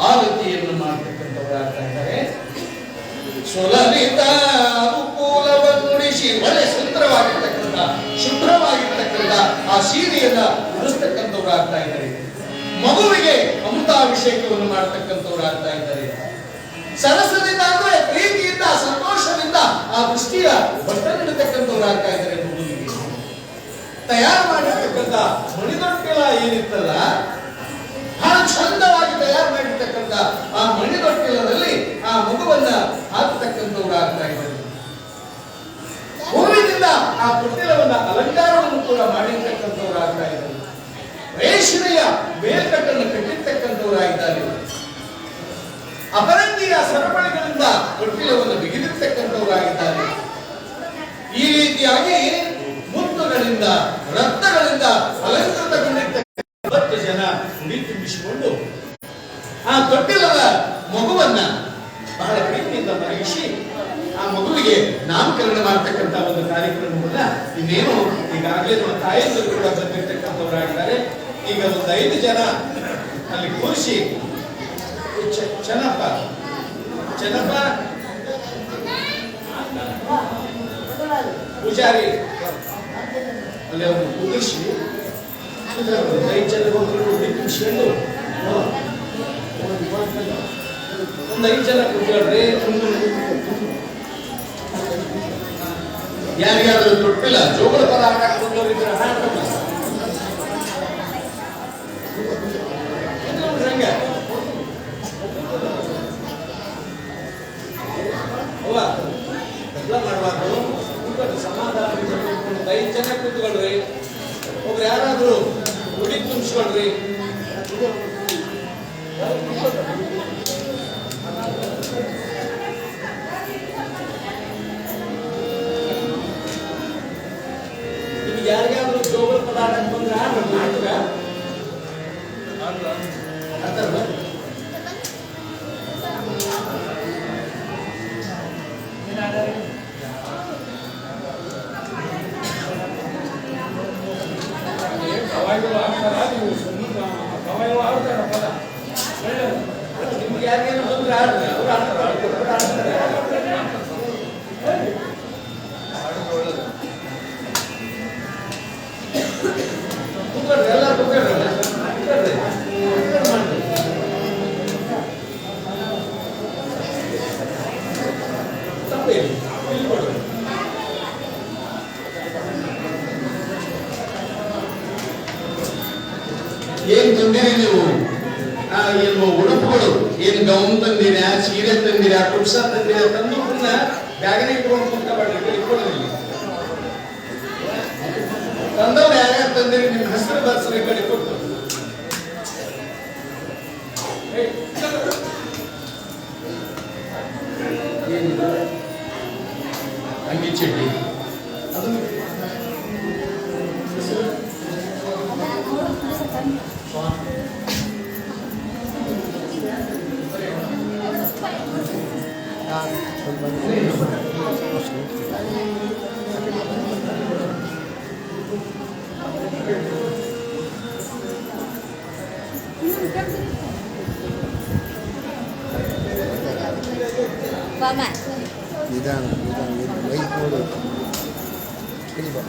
ಆರತಿಯನ್ನು ಮಾಡತಕ್ಕಂಥವರಾಗ್ತಾ ಇದ್ದಾರೆ. ಸೊಲಲಿತ ಅನುಕೂಲವನ್ನು ನುಡಿಸಿ ಒಳ್ಳೆ ಸುಂದರವಾಗಿರ್ತಕ್ಕಂಥ ಶುಭ್ರವಾಗಿರ್ತಕ್ಕಂಥ ಆ ಸೀರೆಯನ್ನ ಉಡಿಸ್ತಕ್ಕಂಥವ್ರಾಗ್ತಾ ಇದ್ದಾರೆ. ಮಗುವಿಗೆ ಅಮೃತಾಭಿಷೇಕವನ್ನು ಮಾಡತಕ್ಕಂಥವ್ರಾಗ್ತಾ ಇದ್ದಾರೆ. ಸರಸದಿಂದ ಅಂದ್ರೆ ಪ್ರೀತಿಯಿಂದ ಸಂತೋಷದಿಂದ ಆ ದೃಷ್ಟಿಯ ಬಟ್ಟನ್ನಿಡತಕ್ಕಂಥವ್ರಾಗ್ತಾ ಇದ್ದಾರೆ. ಮಗುವಿಗೆ ತಯಾರು ಮಾಡಿರ್ತಕ್ಕಂಥ ಮಣಿದೊಟ್ಟಿಲ ಏನಿತ್ತಲ್ಲ, ಬಹಳ ಚಂದವಾಗಿ ತಯಾರು ಮಾಡಿರ್ತಕ್ಕಂಥ ಆ ಮಣಿದೊಟ್ಟಿಲದಲ್ಲಿ ಆ ಮಗುವನ್ನ ಹಾಕತಕ್ಕಂಥವ್ರಾಗ್ತಾ ಇದ್ದಾರೆ. ಹೂವಿನಿಂದ ಆ ತೊಟ್ಟಿಲವನ್ನ ಅಲಂಕಾರವನ್ನು ಕೂಡ ಮಾಡಿರ್ತಕ್ಕಂಥವ್ರಾಗ್ತಾ ಇದ್ದಾರೆ. ರೇಷ್ಮೆಯ ಮೇಲ್ಕಟ್ಟನ್ನು ಕಟ್ಟಿರ್ತಕ್ಕಂಥವರಾಗಿದ್ದಾರೆ. ಅಪರಂಜಿಯ ಸರಪಳಿಗಳಿಂದ ತೊಟ್ಟಿಲವನ್ನು ಬಿಗಿದಿರ್ತಕ್ಕಂಥವರಾಗಿದ್ದಾರೆ. ಈ ರೀತಿಯಾಗಿ ಮುತ್ತುಗಳಿಂದ ರತ್ನಗಳಿಂದ ಅಲಂಕೃತಗೊಂಡಿರ್ತಕ್ಕಂಥ 10 ಜನ ಉಡಿ ತುಂಬಿಸಿಕೊಂಡು ಆ ತೊಟ್ಟಿಲದ ಮಗುವನ್ನ ಬಹಳ ಪ್ರೀತಿಯಿಂದ ಮಲಗಿಸಿ ಆ ಮಗುವಿಗೆ ನಾಮಕರಣ ಮಾಡತಕ್ಕಂಥ ಒಂದು ಕಾರ್ಯಕ್ರಮವನ್ನ ಇನ್ನೇನು ಈಗಾಗಲೇ ನಮ್ಮ ತಾಯಂದಿರು ಕೂಡ ಬಂದಿರ್ತಕ್ಕಂಥವರಾಗಿದ್ದಾರೆ. ಈಗ ಒಂದು 5 ಜನ ಅಲ್ಲಿ ಕೂರಿಸಿ ಚೆನ್ನಪ್ಪ ಪೂಜಾರಿ ಅಲ್ಲಿ ಅವರು ಕೂರಿಸಿ 5 ಜನ ಉಡಿ ತುಂಬಿಸ್ಕೊಂಡು ಒಂದು 5 ಜನ ಕೂತ್ಕೊಳ್ರಿ. ಯಾರಿಗಾದ್ರೂ ತೊಟ್ಟಿಲ್ಲ ಜೋಗಳ ಪದ ಹಾಕಕ್ಕೆ ಬಂದವರಿದ್ರೆ ಹಂಗ ಎಲ್ಲ ಮಾಡಬಾರ್ದು. ಸಮಾಧಾನ 5 ಜನ ಕೂತ್ಕೊಳ್ರಿ. ಒಬ್ರು ಯಾರಾದ್ರೂ ಉಡಿ ತುಂಬಿಸ್ಕೊಳ್ರಿ. ನಿಮ್ಗೆ ಯಾರಿಗಾದ್ರೂ ಜೋಗಳ ಪದಾರ್ಥ ಬಂದ್ರೆ ನಿಮ್ಗೆ ಯಾರಿಗೇನು ಬಂದ್ರೆ ಎಲ್ಲ ಏನ್ ತಂದಿರಿ ನೀವು? ಏನು ಉಡುಪುಗಳು, ಏನ್ ಗೌನ್ ತಂದಿರ, ಸೀರೆ ತಂದಿರ, ಕುಡ್ಸ ತಂದಿರ, ತಂದು ಬ್ಯಾಗನೆ ಇಟ್ಕೊಂಡು ಕುತ್ಕೊಬೇಡ್ರಿ. ಇಟ್ಕೊಳ್ಳಿ. ತಂದವ್ರು ಯಾರ್ಯಾರು ತಂದಿರಿ ನಿಮ್ಮ ಹೆಸರು ಬರ್ಸ್ರಿ ಕಡೆ ಕೊಟ್ಟು. ಅಂಗಿ ಚಡ್ಡಿ ಅದು Mama. ನಿಧಾನ ವೈಟ್ ನೋಡು ಇಲ್ವಾ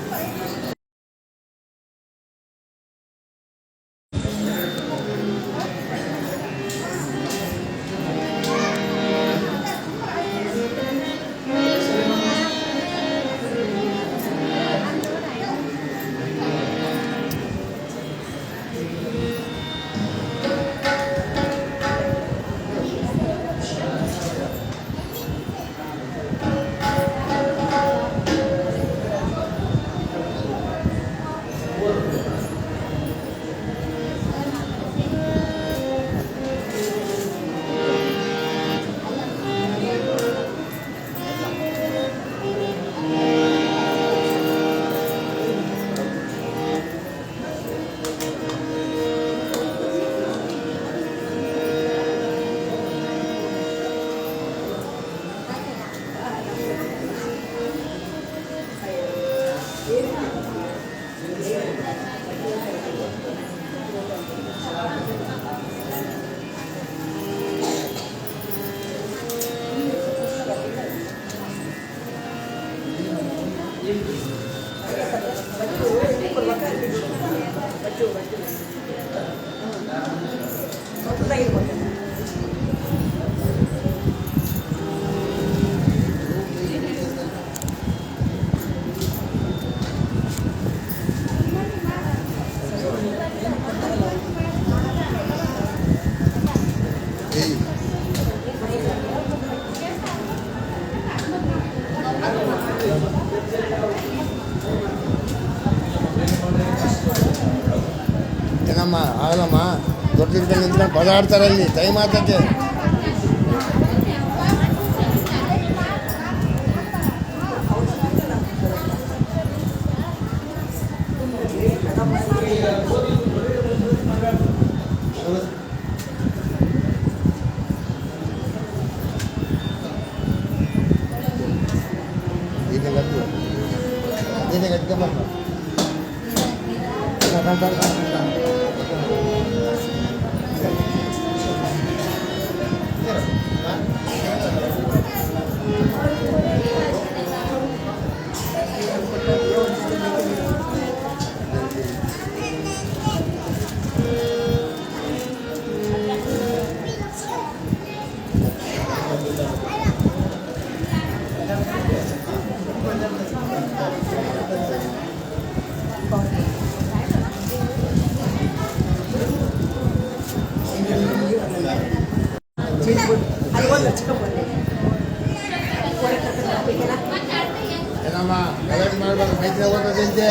ಏನಮ್ಮ ಆಗಲ್ಲಮ್ಮ ದೊಡ್ಡ ನಿಂತ್ಕೊಂಡು ಪದ ಆಡ್ತಾರೆ ಅಲ್ಲಿ ಟೈಮ್ ಆಗ್ತದೆ ಇದನ್ನ ಗಟ್ಟಿ ಬಂದ ಏನಮ್ಮ ಕಲೆಕ್ಟ್ ಮಾಡ್ಬೇಕು ಮೈತ್ರಿ ಓದೋದಂತೆ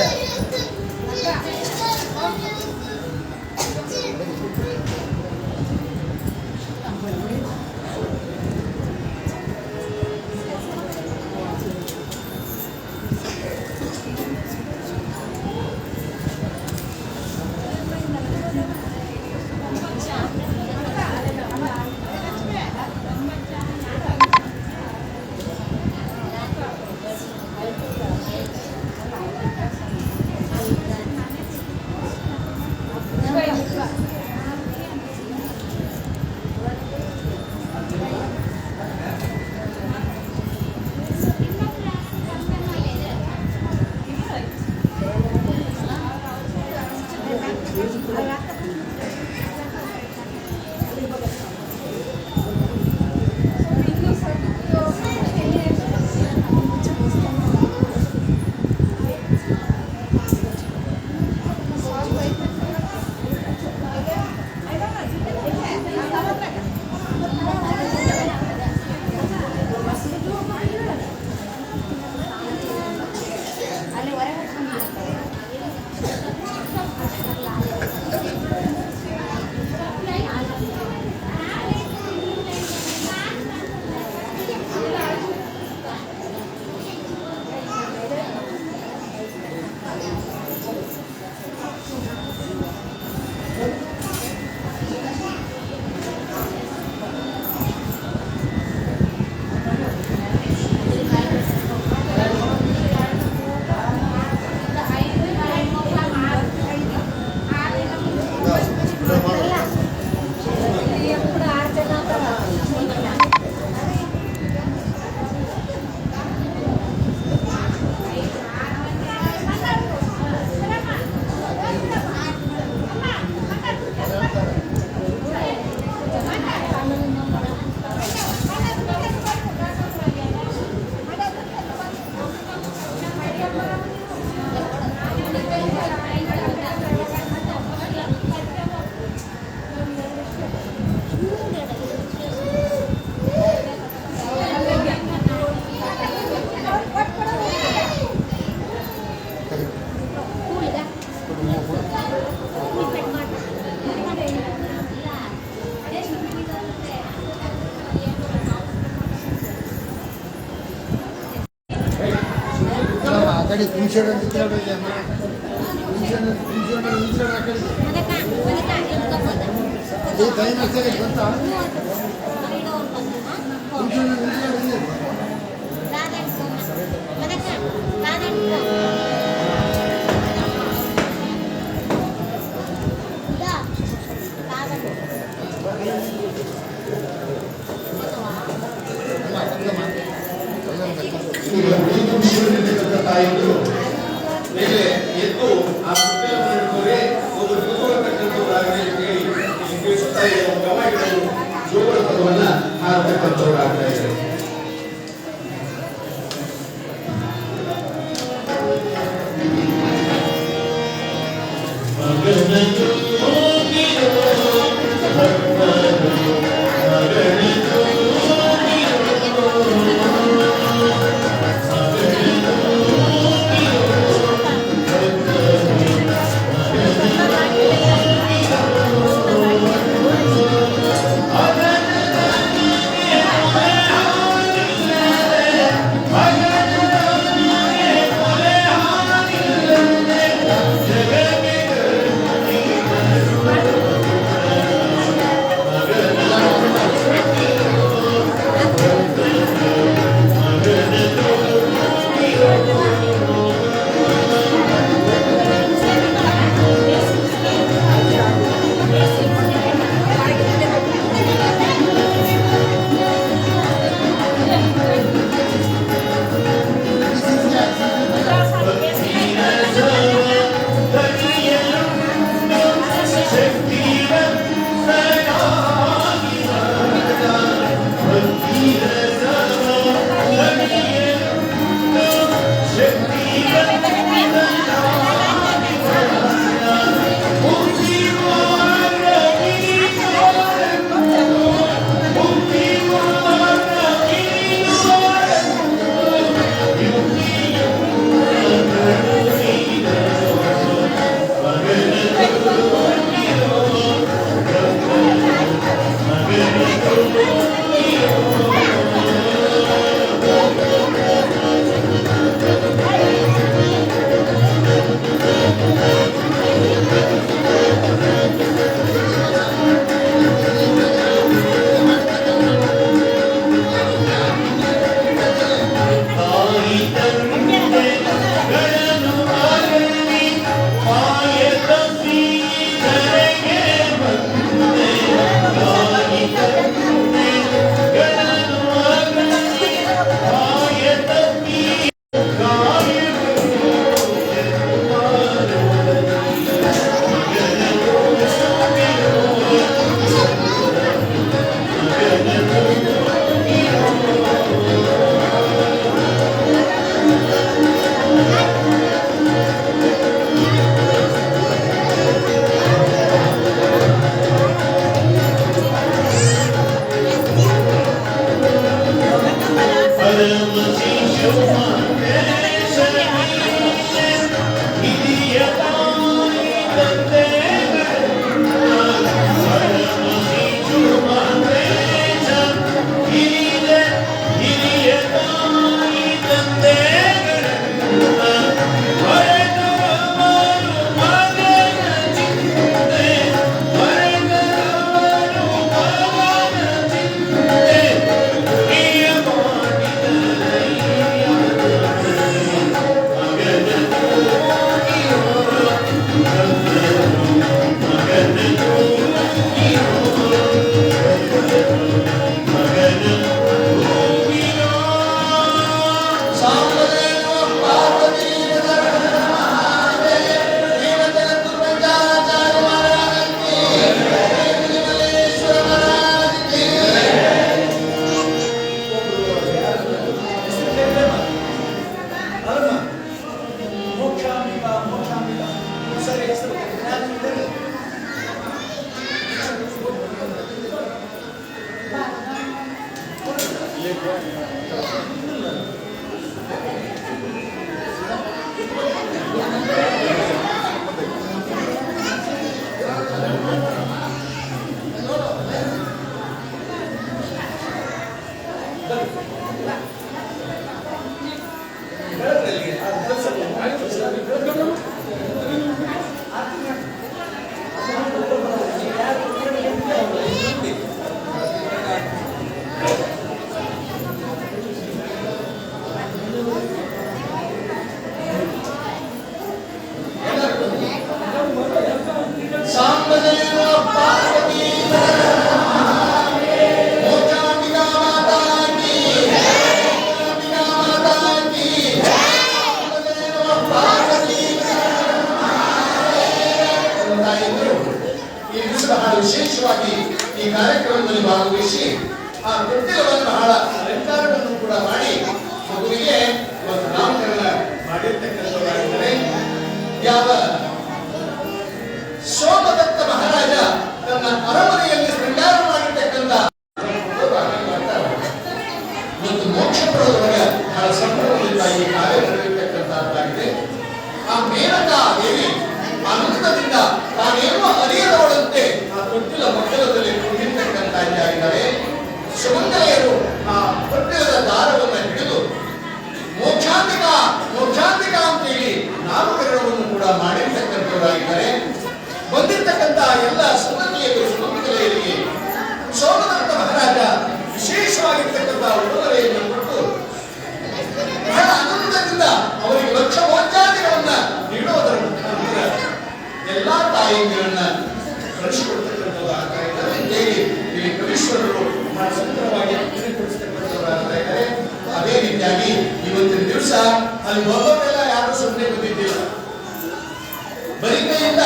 ಆ ಕಡೆ ಕುಂಚಡ ನಿಂತ್ಕೊಳ್ಬೇಕು ಅಮ್ಮ. ಕುಂಚಡ ಆ ಕಡೆ ಈ ಟೈಮ್ ಅಷ್ಟೇ ಗೊತ್ತಾ ಕುಂಚಡ ನಿಂತ್ಕೊಳ್ಳಿ. ಈಗ ಒಂದು ವಿಷಯದಲ್ಲಿರ್ತಕ್ಕಂಥ ತಾಯಿಗಳು ಮೇಲೆ ಎದ್ದು ಆ ಪುಸ್ತಕವನ್ನು ಹಿಡ್ಕೊಂಡ್ರೆ ಒಂದು ಕುತೂಹಲತಕ್ಕಂಥವ್ರಾಗಲಿ ಅಂತೇಳಿ ಇಲ್ಲಿ ತಿಳಿಸುತ್ತಾ ಇದೆ. ಒಂದು ಗವಾಯಿಗಳು ಜೋಗಳ ಪದವನ್ನ ಹಾರತಕ್ಕಂಥವ್ರು ಆಗ್ತಾ ಇದ್ದಾರೆ. Oh ವಿಶೇಷವಾಗಿ ಈ ಕಾರ್ಯಕ್ರಮದಲ್ಲಿ ಭಾಗವಹಿಸಿ ಆ ತೊಟ್ಟಿಲವನ್ನು ಬಹಳ ಅಲಂಕಾರವನ್ನು ಕೂಡ ಮಾಡಿ ಮಗುವಿಗೆ ಒಂದು ನಾಮಕರಣ ಮಾಡಿರ್ತಕ್ಕಂಥವರಾಗಿದ್ದಾರೆ. ಯಾವ ಸೋಮದತ್ತ ಮಹಾರಾಜ ತನ್ನ ಅರಮನೆಯಲ್ಲಿ ಶೃಂಗಾರ ಮಾಡಿರ್ತಕ್ಕಂಥ ಮತ್ತು ಮೋಕ್ಷ ಪಡೆದೊಳಗೆ ಬಹಳ ಸಂಭ್ರಮದಿಂದ ಈ ಕಾರ್ಯ ನಡೆಯತಕ್ಕಂಥದ್ದಾಗಿದೆ. ಆ ಮೇನಕಾ ದೇವಿ ಆನಂದದಿಂದ ತಾನೇನೋ ಅರಿಯದವಳಂತೆ ಆ ತೊಟ್ಟಿಲ ಮಕ್ಕಳದಲ್ಲಿ ಕುಳಿತಕ್ಕಂತಾಗಿದ್ದಾರೆ. ಸುಮಂಗಲೆಯರು ಆ ತೊಟ್ಟಿಲದ ದಾರವನ್ನು ಹಿಡಿದು ಮೋಕ್ಷಾಂತಿಕಾ ಮೋಕ್ಷಾಂತಿಕಾ ಅಂತೇಳಿ ನಾಮಕರಣವನ್ನು ಕೂಡ ಮಾಡಿರ್ತಕ್ಕಂಥವರಾಗಿದ್ದಾರೆ. ಬಂದಿರ್ತಕ್ಕಂಥ ಎಲ್ಲ ಸುಮಂಗಲೆಯರು ಸುಮಂಗಲೆಯರಿಗೆ ಸೋಮದತ್ತ ಮಹಾರಾಜ ವಿಶೇಷವಾಗಿರ್ತಕ್ಕಂಥ ಉಡುಗೊರೆಯನ್ನು ಕೊಟ್ಟು ಬಹಳ ಆನಂದದಿಂದ ಅವರಿಗೆ ಲಕ್ಷ ಮೋಕ್ಷಾಂತಿಗಳನ್ನ ನೀಡುವುದರ ಮುಖಾಂತರ ಎಲ್ಲಾ ತಾಯಿಯರನ್ನ ಕಳಿಸಿಕೊಡ್ತಕ್ಕಂಥದ್ದಾಗ್ತಾ ಇದ್ದಾರೆ. ಹೇಗೆ ಇಲ್ಲಿ ಕವೀಶ್ವರರು ಬಹಳ ಸುಂದರವಾಗಿ ತಿಳಿಪಡಿಸ್ತಕ್ಕಂಥವರಾಗ್ತಾ ಇದ್ದಾರೆ. ಅದೇ ರೀತಿಯಾಗಿ ಇವತ್ತಿನ ದಿವಸ ಅಲ್ಲಿ ಹೋಗೋದೆಲ್ಲ ಯಾರು ಸುಮ್ಮನೆ ಬಂದಿದ್ದಿಲ್ಲ, ಬರೀ ಕೈಯಿಂದ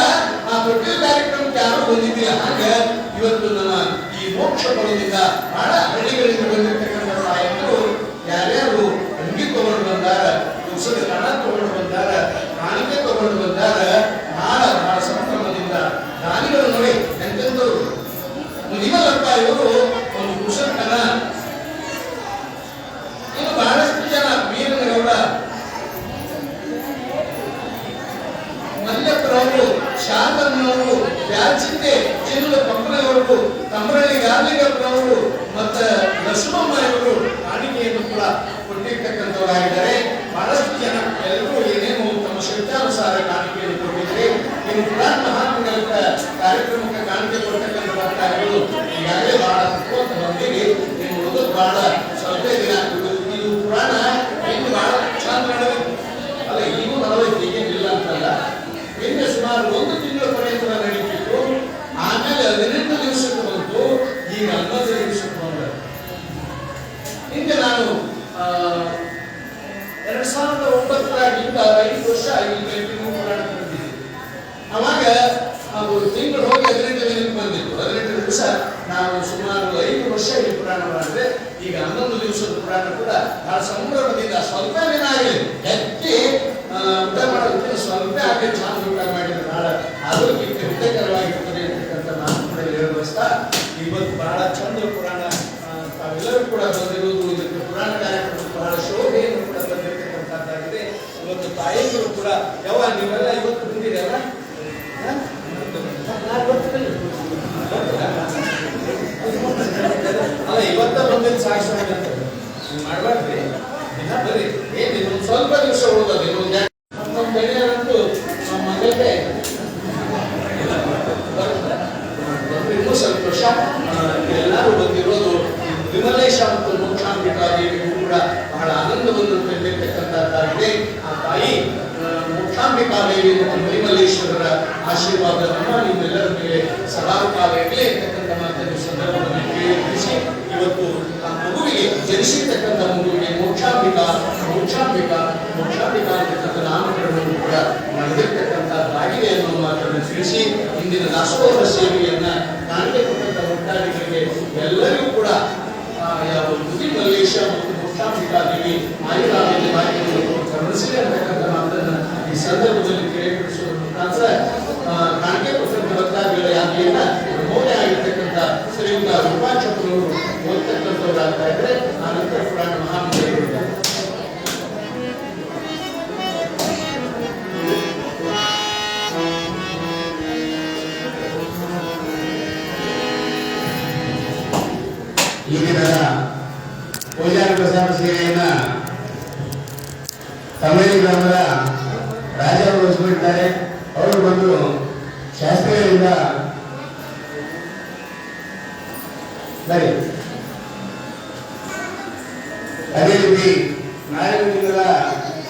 ಆ ತೊಟ್ಟಿಲ ಕಾರ್ಯಕ್ರಮಕ್ಕೆ ಯಾರು ಬಂದಿದ್ದಿಲ್ಲ. ಹಾಗೆ ಇವತ್ತು ನಮ್ಮ ಈ ಮೋಕ್ಷ ಬರೋದ್ರಿಂದ ಬಹಳ ಹಳ್ಳಿಗಳಿಂದ ಬಂದಿರತಕ್ಕಂಥ ತಾಯಂದಿರು ಯಾರ್ಯಾರು ಅಂಗಿ ತಗೊಂಡು ಬಂದಾರ, ಉತ್ಸವದ ಕಣ ತಗೊಂಡು ಬಂದಾರ, ಕಾಣಿಕೆ ತಗೊಂಡು ಬಂದಾರ, ಬಹಳ ಬಹಳ ಸಂಭ್ರಮದಿಂದ ದಾನಿಗಳು ನೋಡಿ ಎಂತೆಂದರು. ನಿಮಲಪ್ಪ ಇವರು ಒಂದು ಕುಶಲತನ, ಇನ್ನು ಬಹಳಷ್ಟು ಜನ ವೀರನಗೌಡ, ಮಲ್ಲಪ್ಪನವರು, ಶಾಂತನವರು, ಬ್ಯಾಚಿಂದೆ ಚಿನ್ನ ಪಂಪನವರು, ತಮ್ಮರಳ್ಳಿ ಗಾರ್ಲಿಂಗಪ್ಪನವರು ಮತ್ತು ಲಕ್ಷ್ಮಮ್ಮ ಇವರು ಕಾಣಿಕೆಯನ್ನು ಕೂಡ ಕೊಟ್ಟಿರ್ತಕ್ಕಂಥವರಾಗಿದ್ದಾರೆ. ಬಹಳಷ್ಟು ಜನ ಎಲ್ಲರೂ ಏನೇನು ತಮ್ಮ ಶಕ್ತಾನುಸಾರ ಕಾಣಿಕೆಯನ್ನು ಕೊಟ್ಟಿದ್ದಾರೆ. ಇನ್ನು ಪುರಾಣ ಮಹಾತ್ಮಗಳ ಕಾರ್ಯಕ್ರಮಕ್ಕೆ ಕಾಣಿಕೆ ಕೊಡ್ತಕ್ಕಂಥದ್ದು ಈಗಾಗಲೇ ಬಹಳ ತತ್ವಂತ ಬಂದಿದೆ. ಇನ್ನು ಉಳಿದು ಬಹಳ ಸ್ವಲ್ಪ ದಿನ ಇದು ಪುರಾಣ ಇನ್ನು ಬಹಳ ಚಂದ ನಡೆದಿತ್ತು ಅಲ್ಲ, ಈಗೂ ನಡೆದೈತಿ, ಈಗೇನಿಲ್ಲ ಅಂತಲ್ಲ. ಇನ್ನು ಸುಮಾರು 1 ತಿಂಗಳ ಪರ್ಯಂತ ನಡೀತಿತ್ತು. ಆಮೇಲೆ 18 ದಿವಸಕ್ಕೆ ಬಂತು, ಈಗ 11 ದಿವಸಕ್ಕೆ ಬಂದ. ಹಿಂದೆ ನಾನು 2009ರಿಂದ 5 ವರ್ಷ ಇಲ್ಲಿ ಪುರಾಣ ಬಂದಿದ್ದೆ. ಅವಾಗ ಅದು ತಿಂಗಳು ಹೋಗಿ 18 ದಿನಕ್ಕೆ ಬಂದಿತ್ತು. 18 ದಿವಸ ನಾವು ಸುಮಾರು 5 ವರ್ಷ ಇಲ್ಲಿ ಪುರಾಣ ಮಾಡಿದ್ರೆ ಈಗ 11 ದಿವಸದ ಪುರಾಣ ಕೂಡ ಬಹಳ ಸಂಭ್ರಮದಿಂದ ಸ್ವಲ್ಪ ದಿನ ಆಗಲಿ ಹೆಚ್ಚಿ ಊಟ ಮಾಡೋದಕ್ಕೆ ಸ್ವಲ್ಪ ಹಾಕಿ ಚಂದ ಊಟ ಮಾಡಿದ್ರೆ ಬಹಳ ಆರೋಗ್ಯಕ್ಕೆ ಹಿತಕರವಾಗಿರ್ತದೆ ಅಂತಕ್ಕಂಥ ನಾನು ಕೂಡ ಹೇಳಬಯಸ್ತಾ ಇವತ್ತು ಬಹಳ ಚಂದ ಪುರಾಣ ತಾವೆಲ್ಲರೂ ಕೂಡ ಬಂದಿರುವುದು, ಇದಕ್ಕೆ ಪುರಾಣ ಕಾರ್ಯಕ್ರಮ ಬಹಳ ಶೋಭೆಯನ್ನು ಕೂಡ ಬಂದಿರತಕ್ಕಂಥದ್ದಾಗಿದೆ. ಇವತ್ತು ತಾಯಿಗಳು ಕೂಡ ಯಾವ ನೀವೆಲ್ಲ ಇವತ್ತು ಬಂದಿರಲ್ಲ ಅಲ್ಲ, ಇವತ್ತ ಬಂದಿದ್ದು ಸಾಕ್ಷಿ ಮಾಡಬಾರ್ದ್ರಿ. ಬರ್ರಿ, ಏನ್ ಇನ್ನೊಂದು ಸ್ವಲ್ಪ ದಿವಸ ಉಳಿದ ಇನ್ನೊಂದು ನಮ್ಮ ಬೆಳೆಯರಂತೂ ಮಗಕ್ಕೆ ಇನ್ನೂ ಸಂತೋಷ. ಎಲ್ಲರೂ ಬಂದಿರೋದು ವಿಮಲೇಶ ಮತ್ತು ಮೋಕ್ಷಾಂಬಿಕಾ ದೇವಿಗೂ ಕೂಡ ಬಹಳ ಆನಂದವನ್ನು ತಂದಿರತಕ್ಕಂಥದ್ದಾಗಿದೆ. ಆ ತಾಯಿ ಮೋಕ್ಷಾಂಬಿಕಾ ದೇವಿ ಮತ್ತು ಮರಿಮಲ್ಲೇಶ್ವರರ ಆಶೀರ್ವಾದವನ್ನು ನಿಮ್ಮೆಲ್ಲರ ಮೇಲೆ ಸದಾಕಾಲ ಇರಲೇ ಇರ್ತಕ್ಕಂಥ ಮಾತನ್ನು ಸಂದರ್ಭದಲ್ಲಿ ತಿಳಿಸಿ ಇವತ್ತು ಆ ಮಗುವಿಗೆ ಜನಿಸಿರ್ತಕ್ಕಂಥ ಮಗುವಿಗೆ ಮೋಕ್ಷಾಂಬಿಕಾ ಮೋಕ್ಷಾಂಬಿಕಾ ಮೋಕ್ಷಾಂಬಿಕಾ ಅಂತಕ್ಕಂಥ ನಾಮಕರಣವನ್ನು ಕೂಡ ನಡೆದಿರ್ತಕ್ಕಂಥದ್ದಾಗಿದೆ ಅನ್ನೋ ಮಾತನ್ನು ತಿಳಿಸಿ ಇಂದಿನ ದಾಸೋಹ ಸೇವೆಯನ್ನ ಕಾಣಿಕೆ ಕೊಟ್ಟಂತ ಭಕ್ತಾದಿಗಳಿಗೆ ಎಲ್ಲರಿಗೂ ಕೂಡ ಯಾವ ಮುದಿ ಮಲ್ಲೇಶ ಮತ್ತು ಮೋಕ್ಷಾಂಬಿಕಾ ದೇವಿ ಆಯುರಾವೇದಿ ಭಾಗ್ಯವನ್ನು ಕರುಣಿಸಲಿ ಅಂತಕ್ಕಂಥ ಮಾತನ್ನ ಈ ಸಂದರ್ಭದಲ್ಲಿ ತಿಳಿಪಡಿಸುವ ಮುಖಾಂತರ ಕಾಣಿಕೆ ಕೊಟ್ಟಂತ ಭಕ್ತಾದಿಗಳ ಯಾತ್ರೆಯನ್ನ ಮೌಲ್ಯ ಆಗಿರ್ತಕ್ಕಂಥ ಶ್ರೀ ಶ್ರೀಯುತ ಉಪಾಚಕರು ಓದ್ತಕ್ಕಂಥವ್ರಾಗ್ತಾ ಇದ್ರೆ ಆನಂತರ ಪುರಾಣ ಮಹಾಮಂತ್ರಿಗಳು ಈ ದಿನದ ಪೂಜಾ ಪ್ರಸಾದ ಸೇವೆಯನ್ನ ತಮ್ಮಳ್ಳಿ ಗ್ರಾಮದ ರಾಜ ಅವರು ವಹಿಸಿಕೊಂಡಿದ್ದಾರೆ. ಅವರು ಬಂದು ಶಾಸ್ತ್ರಿಗಳಿಂದ ಬರೀ ಅದೇ ರೀತಿ ನಾಳೆ ದಿನದ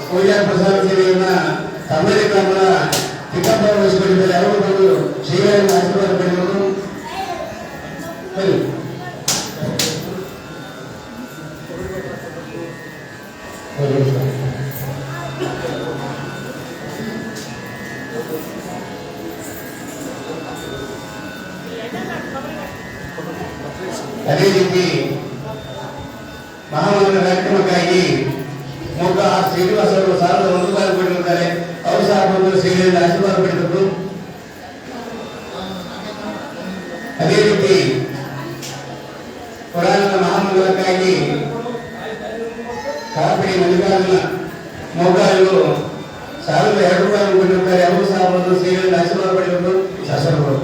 ಪೂಜಾ ಪ್ರಸಾದ ಸೇವೆಯನ್ನ ತಮ್ಮಳ್ಳಿ ಗ್ರಾಮದ ಚಿಕ್ಕಪ್ಪ ವಹಿಸಿಕೊಂಡಿದ್ದಾರೆ. ಅವರು ಬಂದು ಶ್ರೀಗಳಿಂದ ಆಶೀರ್ವಾದ ಪಡೆಯುವುದು ಬರೀ ಅದೇ ರೀತಿ ಮಹಾಮಂಗಳ ಕಾರ್ಯಕ್ರಮಕ್ಕಾಗಿ ಮೊಗ್ಗ ಶ್ರೀನಿವಾಸ ಅವರು 1,001 ರೂಪಾಯಿ ಕೊಟ್ಟಿರುತ್ತಾರೆ. ಅವರು ಸಹ ಬಂದು ಶ್ರೀಗಳಿಂದ ಆಶೀರ್ವಾದ ಪಡೆದರು. ಅದೇ ರೀತಿ ಪುರಾಣದ ಮಹಾಮಂಗಳಕ್ಕಾಗಿ ಕಾಪಿಡಿ ಮಲ್ಲಿಕಾರ್ಜುನ ಮೊಗ್ಗ ಇವರು 1,002 ರೂಪಾಯಿ ಕೊಟ್ಟಿರುತ್ತಾರೆ. ಅವರು ಸಹ ಬಂದು ಶ್ರೀಗಳಿಂದ ಆಶೀರ್ವಾದ ಪಡೆದರು. ಶಾಸಕರು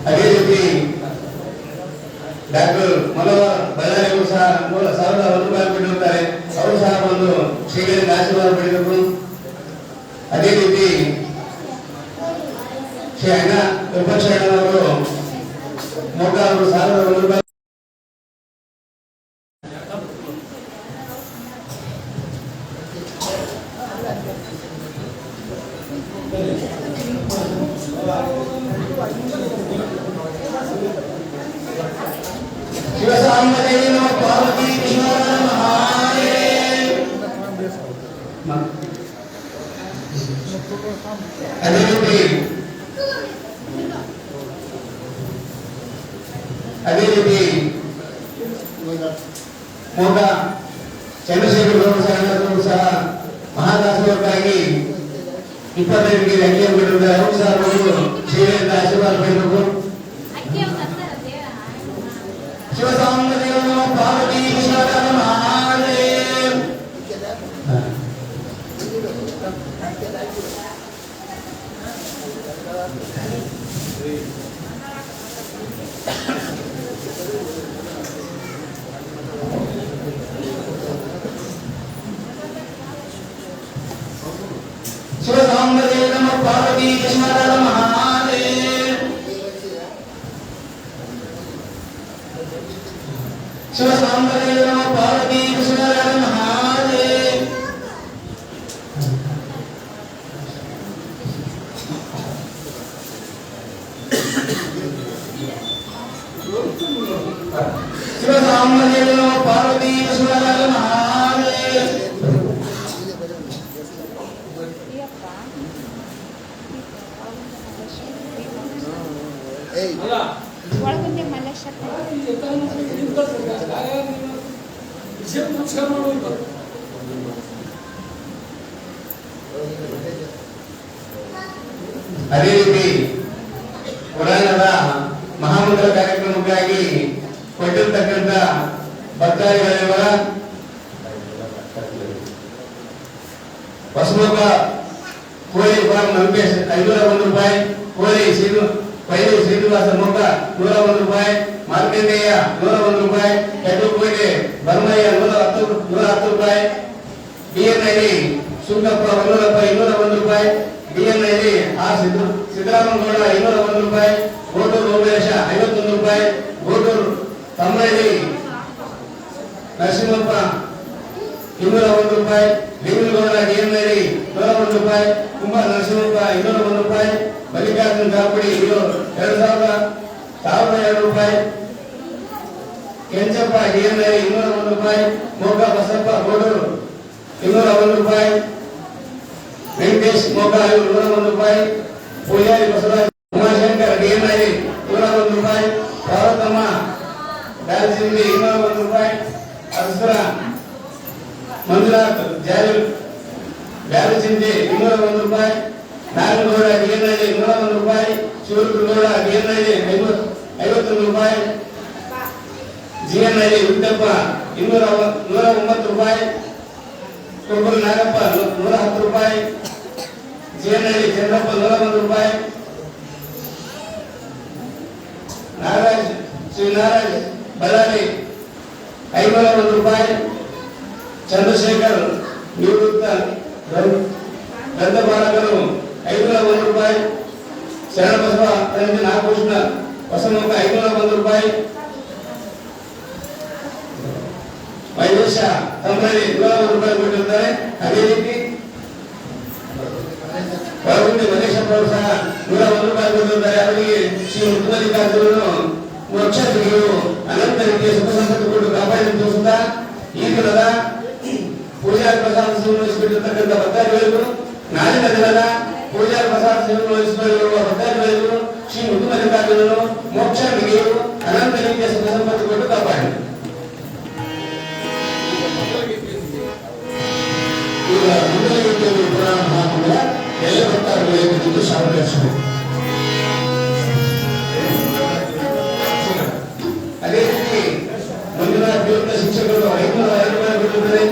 ಅದೇ ರೀತಿ ಡಾಕ್ಟರ್ ಮನೋಹರ್ ಬಳ್ಳಾರಿ ಅವರು ಸಹ 1,001 ರೂಪಾಯಿ ಕೊಟ್ಟಿರುತ್ತಾರೆ. ಅವರು ಸಹ ಬಂದು ಶ್ರೀಗಳಿಂದ ಆಶೀರ್ವಾದ ಪಡೆದರು. ಅದೇ ರೀತಿ ಶ್ರೀ ಅಣ್ಣ ವಿಪಕ್ಷಣ್ಣನವರು ಮೊಗ್ಗ ಅವರು 1,001 ರೂಪಾಯಿ ಶಿವಸಾಂಬದೇವಿ ನಮಃ ಪಾರ್ವತಿ ಕೃಷ್ಣರ ಮಹಾದೇವ. ಅದೇ ರೀತಿ ಮೊಗ್ಗ ಚಂದ್ರಶೇಖರ್ ಗೌಡ ಸಹ ಮಹಾದಾಸೋಹಕ್ಕಾಗಿ 25 ಕೆಜಿ ಅಕ್ಕಿಯನ್ನು ಬಿಟ್ಟಿರುತ್ತಾರೆ. ಅವರು ಸಹ ಬಂದು ಶ್ರೀಗಳಿಂದ ಆಶೀರ್ವಾದ ಪಡೆಯಬೇಕು. ಶಿವಸಾಂಬದೇವ ನಮಃ ಪಾರ್ವತಿ ಕೃಷ್ಣರ ಮಹಾದೇವ. ಶಿವಸಾಂಬದೇವ ನಮಃ ಪಾರ್ವತಿ ಕೃಷ್ಣರ ಮಹಾದೇವ. ಶಿವಸಾಂಬದೇವ ನಮಃ ಪಾರ್ವತಿ ಕೃಷ್ಣರ ಮಹಾದೇವ. ಶಿವಸಾಂಬದೇವ ನಮಃ ಪಾರ್ವತಿ ಕೃಷ್ಣರ ಮಹಾದೇವ. ಒಳಗೊಂದೆ ಮಲ್ಲೇಶ್ವರ ಅದೇ ರೀತಿ ಪುರಾಣದ ಮಹಾಮಂಗಳ ಕಾರ್ಯಕ್ರಮಕ್ಕಾಗಿ ಕೊಟ್ಟಿರ್ತಕ್ಕಂಥ ಭಕ್ತಾದಿಗಳಿರುವ ಹೊಸಮೊಗ್ಗ ಕೋಳಿ ಫಾರ್ಮ್ ನಂಬೇಶ್ 501 ರೂಪಾಯಿ, ಪೈರು ಶ್ರೀನಿವಾಸ ಮೊಗ್ಗ 101 ರೂಪಾಯಿ, ಮಾರ್ಕಂಡೇಯ 101 ರೂಪಾಯಿ, ಕೆಟ್ಟಕೋಟೆ ಬರ್ಮಯ್ಯ 110 ರೂಪಾಯಿ, ಬಿಎನ್ಐಲಿ ಸುಂಕಪ್ಪ 201 ರೂಪಾಯಿ, ಬಿಎನ್ಐಲಿ ಆರ್ ಸಿದ್ದರಾಮಗೌಡ 201 ರೂಪಾಯಿ, ಗೋಟೂರು ಓಮೇಶ 51 ರೂಪಾಯಿ, ಗೋಟೂರು ತಮ್ಮಳ್ಳಿ ನರಸಿಂಹಪ್ಪ 201 ರೂಪಾಯಿ, ಲಿಂಗನಗೌಡ ಡಿಎನ್ಐಲಿ 101 ರೂಪಾಯಿ, ಕುಮಾರ್ ನರಸಿಂಹಪ್ಪ 201 ರೂಪಾಯಿ, ಮಲ್ಲಿಕಾರ್ಜುನ್ ಕಾಪುಡಿ 1,200 ರೂಪಾಯಿ, ಕೆಂಚಪ್ಪ ಡಿಎನ್ಐ 201 ರೂಪಾಯಿ, ಮೊಗ್ಗ ಬಸಪ್ಪ ಗೋಡೂರು 201 ರೂಪಾಯಿ, ವೆಂಕಟೇಶ್ ಮೊಗ್ಗ 101 ರೂಪಾಯಿ, ಪೂಜಾರಿ ಬಸವರಾಜ್ ಉಮಾಶಂಕರ್ ಡಿಎನ್ಐ ಚಿಂದಿ 201 ರೂಪಾಯಿ. ಅರಸರ ಮಂಜುನಾಥ್ ಬ್ಯಾರು ಚಿಂದಿ 201 ರೂಪಾಯಿ. ನಾಗನಗೌಡ ಡಿಎನ್ಐ 201 ರೂಪಾಯಿ. ಶಿವರುಗೌಡ ಡಿಎನ್ಐ 51 ರೂಪಾಯಿ. ಜಿಎನ್ಐ ಉದ್ದಪ್ಪ 109 ರೂಪಾಯಿ. ಕೊಬ್ಬರು ನಾಗಪ್ಪ 110 ರೂಪಾಯಿ. ಜಿಎನ್ಐ ಚಂದ್ರಪ್ಪ 101 ರೂಪಾಯಿ. ನಾಗರಾಜ್ ಶ್ರೀನಾರಾಯಣ್ ಬಳ್ಳಾರಿ 501 ರೂಪಾಯಿ. ಚಂದ್ರಶೇಖರ್ ನಿವೃತ್ತ ದಂತಪಾಲಕರು 501 ರೂಪಾಯಿ. ಶರಣಬಸವ ನಾಗಕೃಷ್ಣ ಹೊಸಮುಖ 501 ರೂಪಾಯಿ. ಮಹೇಶ ತಂಬಳಿ 101 ರೂಪಾಯಿ ಕೊಟ್ಟಿರ್ತಾರೆ. ಅದೇ ರೀತಿ ಹೊರಗುಂಡಿ ಮಹೇಶಪ್ಪ ಅವರು ಸಹ 101 ರೂಪಾಯಿ ಕೊಟ್ಟಿರ್ತಾರೆ. ಅವರಿಗೆ ಶ್ರೀ ಮುಖ್ಯಮಂತ್ರಿಗಳು ಮೋಕ್ಷ ಸಿಗಲು ಅನಂತ ರೀತಿಯ ಸುಖ ಸಂಪತ್ತು ಕೊಟ್ಟು ಕಾಪಾಡಿ ತೋರಿಸುತ್ತಾ ಈ ದಿನದ ಪೂಜಾ ಪ್ರಸಾದ ಸೇವೆ ವಹಿಸಿಕೊಂಡಿರ್ತಕ್ಕಂಥ ಭಕ್ತಾದಿಗಳಿಗೂ ನಾಳಿನ ದಿನದ ಪೂಜಾ ಪ್ರಸಾದ ಸೇವೆ ವಹಿಸಿಕೊಂಡಿರುವ ಭಕ್ತಾದಿಗಳಿಗೂ ಶ್ರೀ ಮುಖ್ಯಮಂತ್ರಿಗಳು ಮೋಕ್ಷ ಸಿಗಲು ಅನಂತ ರೀತಿಯ ಸುಖ ಸಂಪತ್ತು ಕೊಟ್ಟು ಕಾಪಾಡಿ. ಈಗ ಮುಂದಿನ ಗೀತೆಯಲ್ಲಿ ಪುರಾಣ ಮಹಾತ್ಮಗಳ ಎಲ್ಲ ಭಕ್ತಾದಿಗಳಿಗೆ ಕುರಿತು ಶಾಂತಿಸಬೇಕು. ಅದೇ ರೀತಿ ಮುಂದಿನ ತೀರ್ಥ ಶಿಕ್ಷಕರು 505 ರೂಪಾಯಿ ಕೊಟ್ಟಿದ್ದಾರೆ.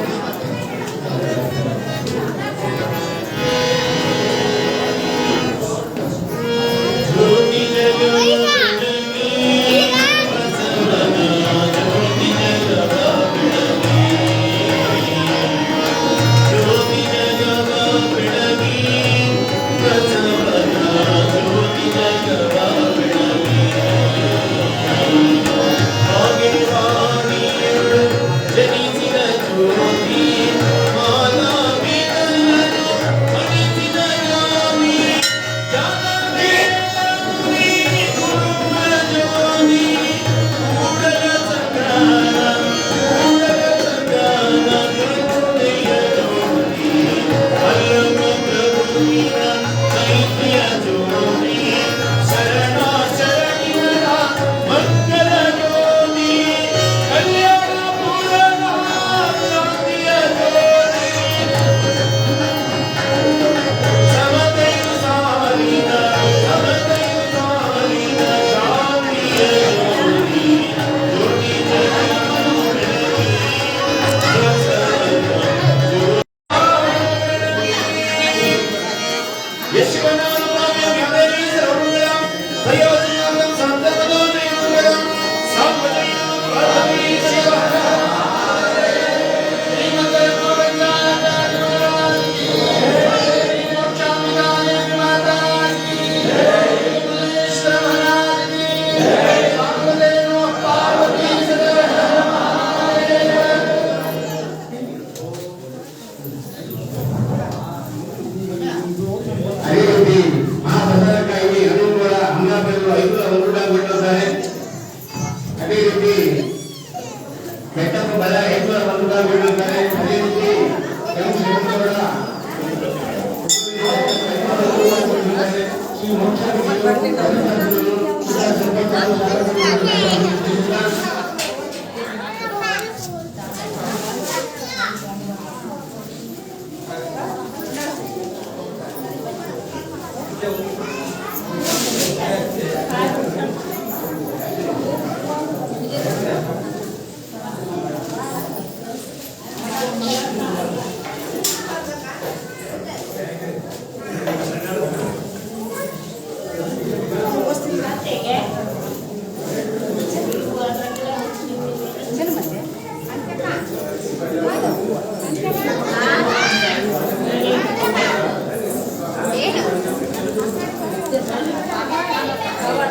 Ano ba?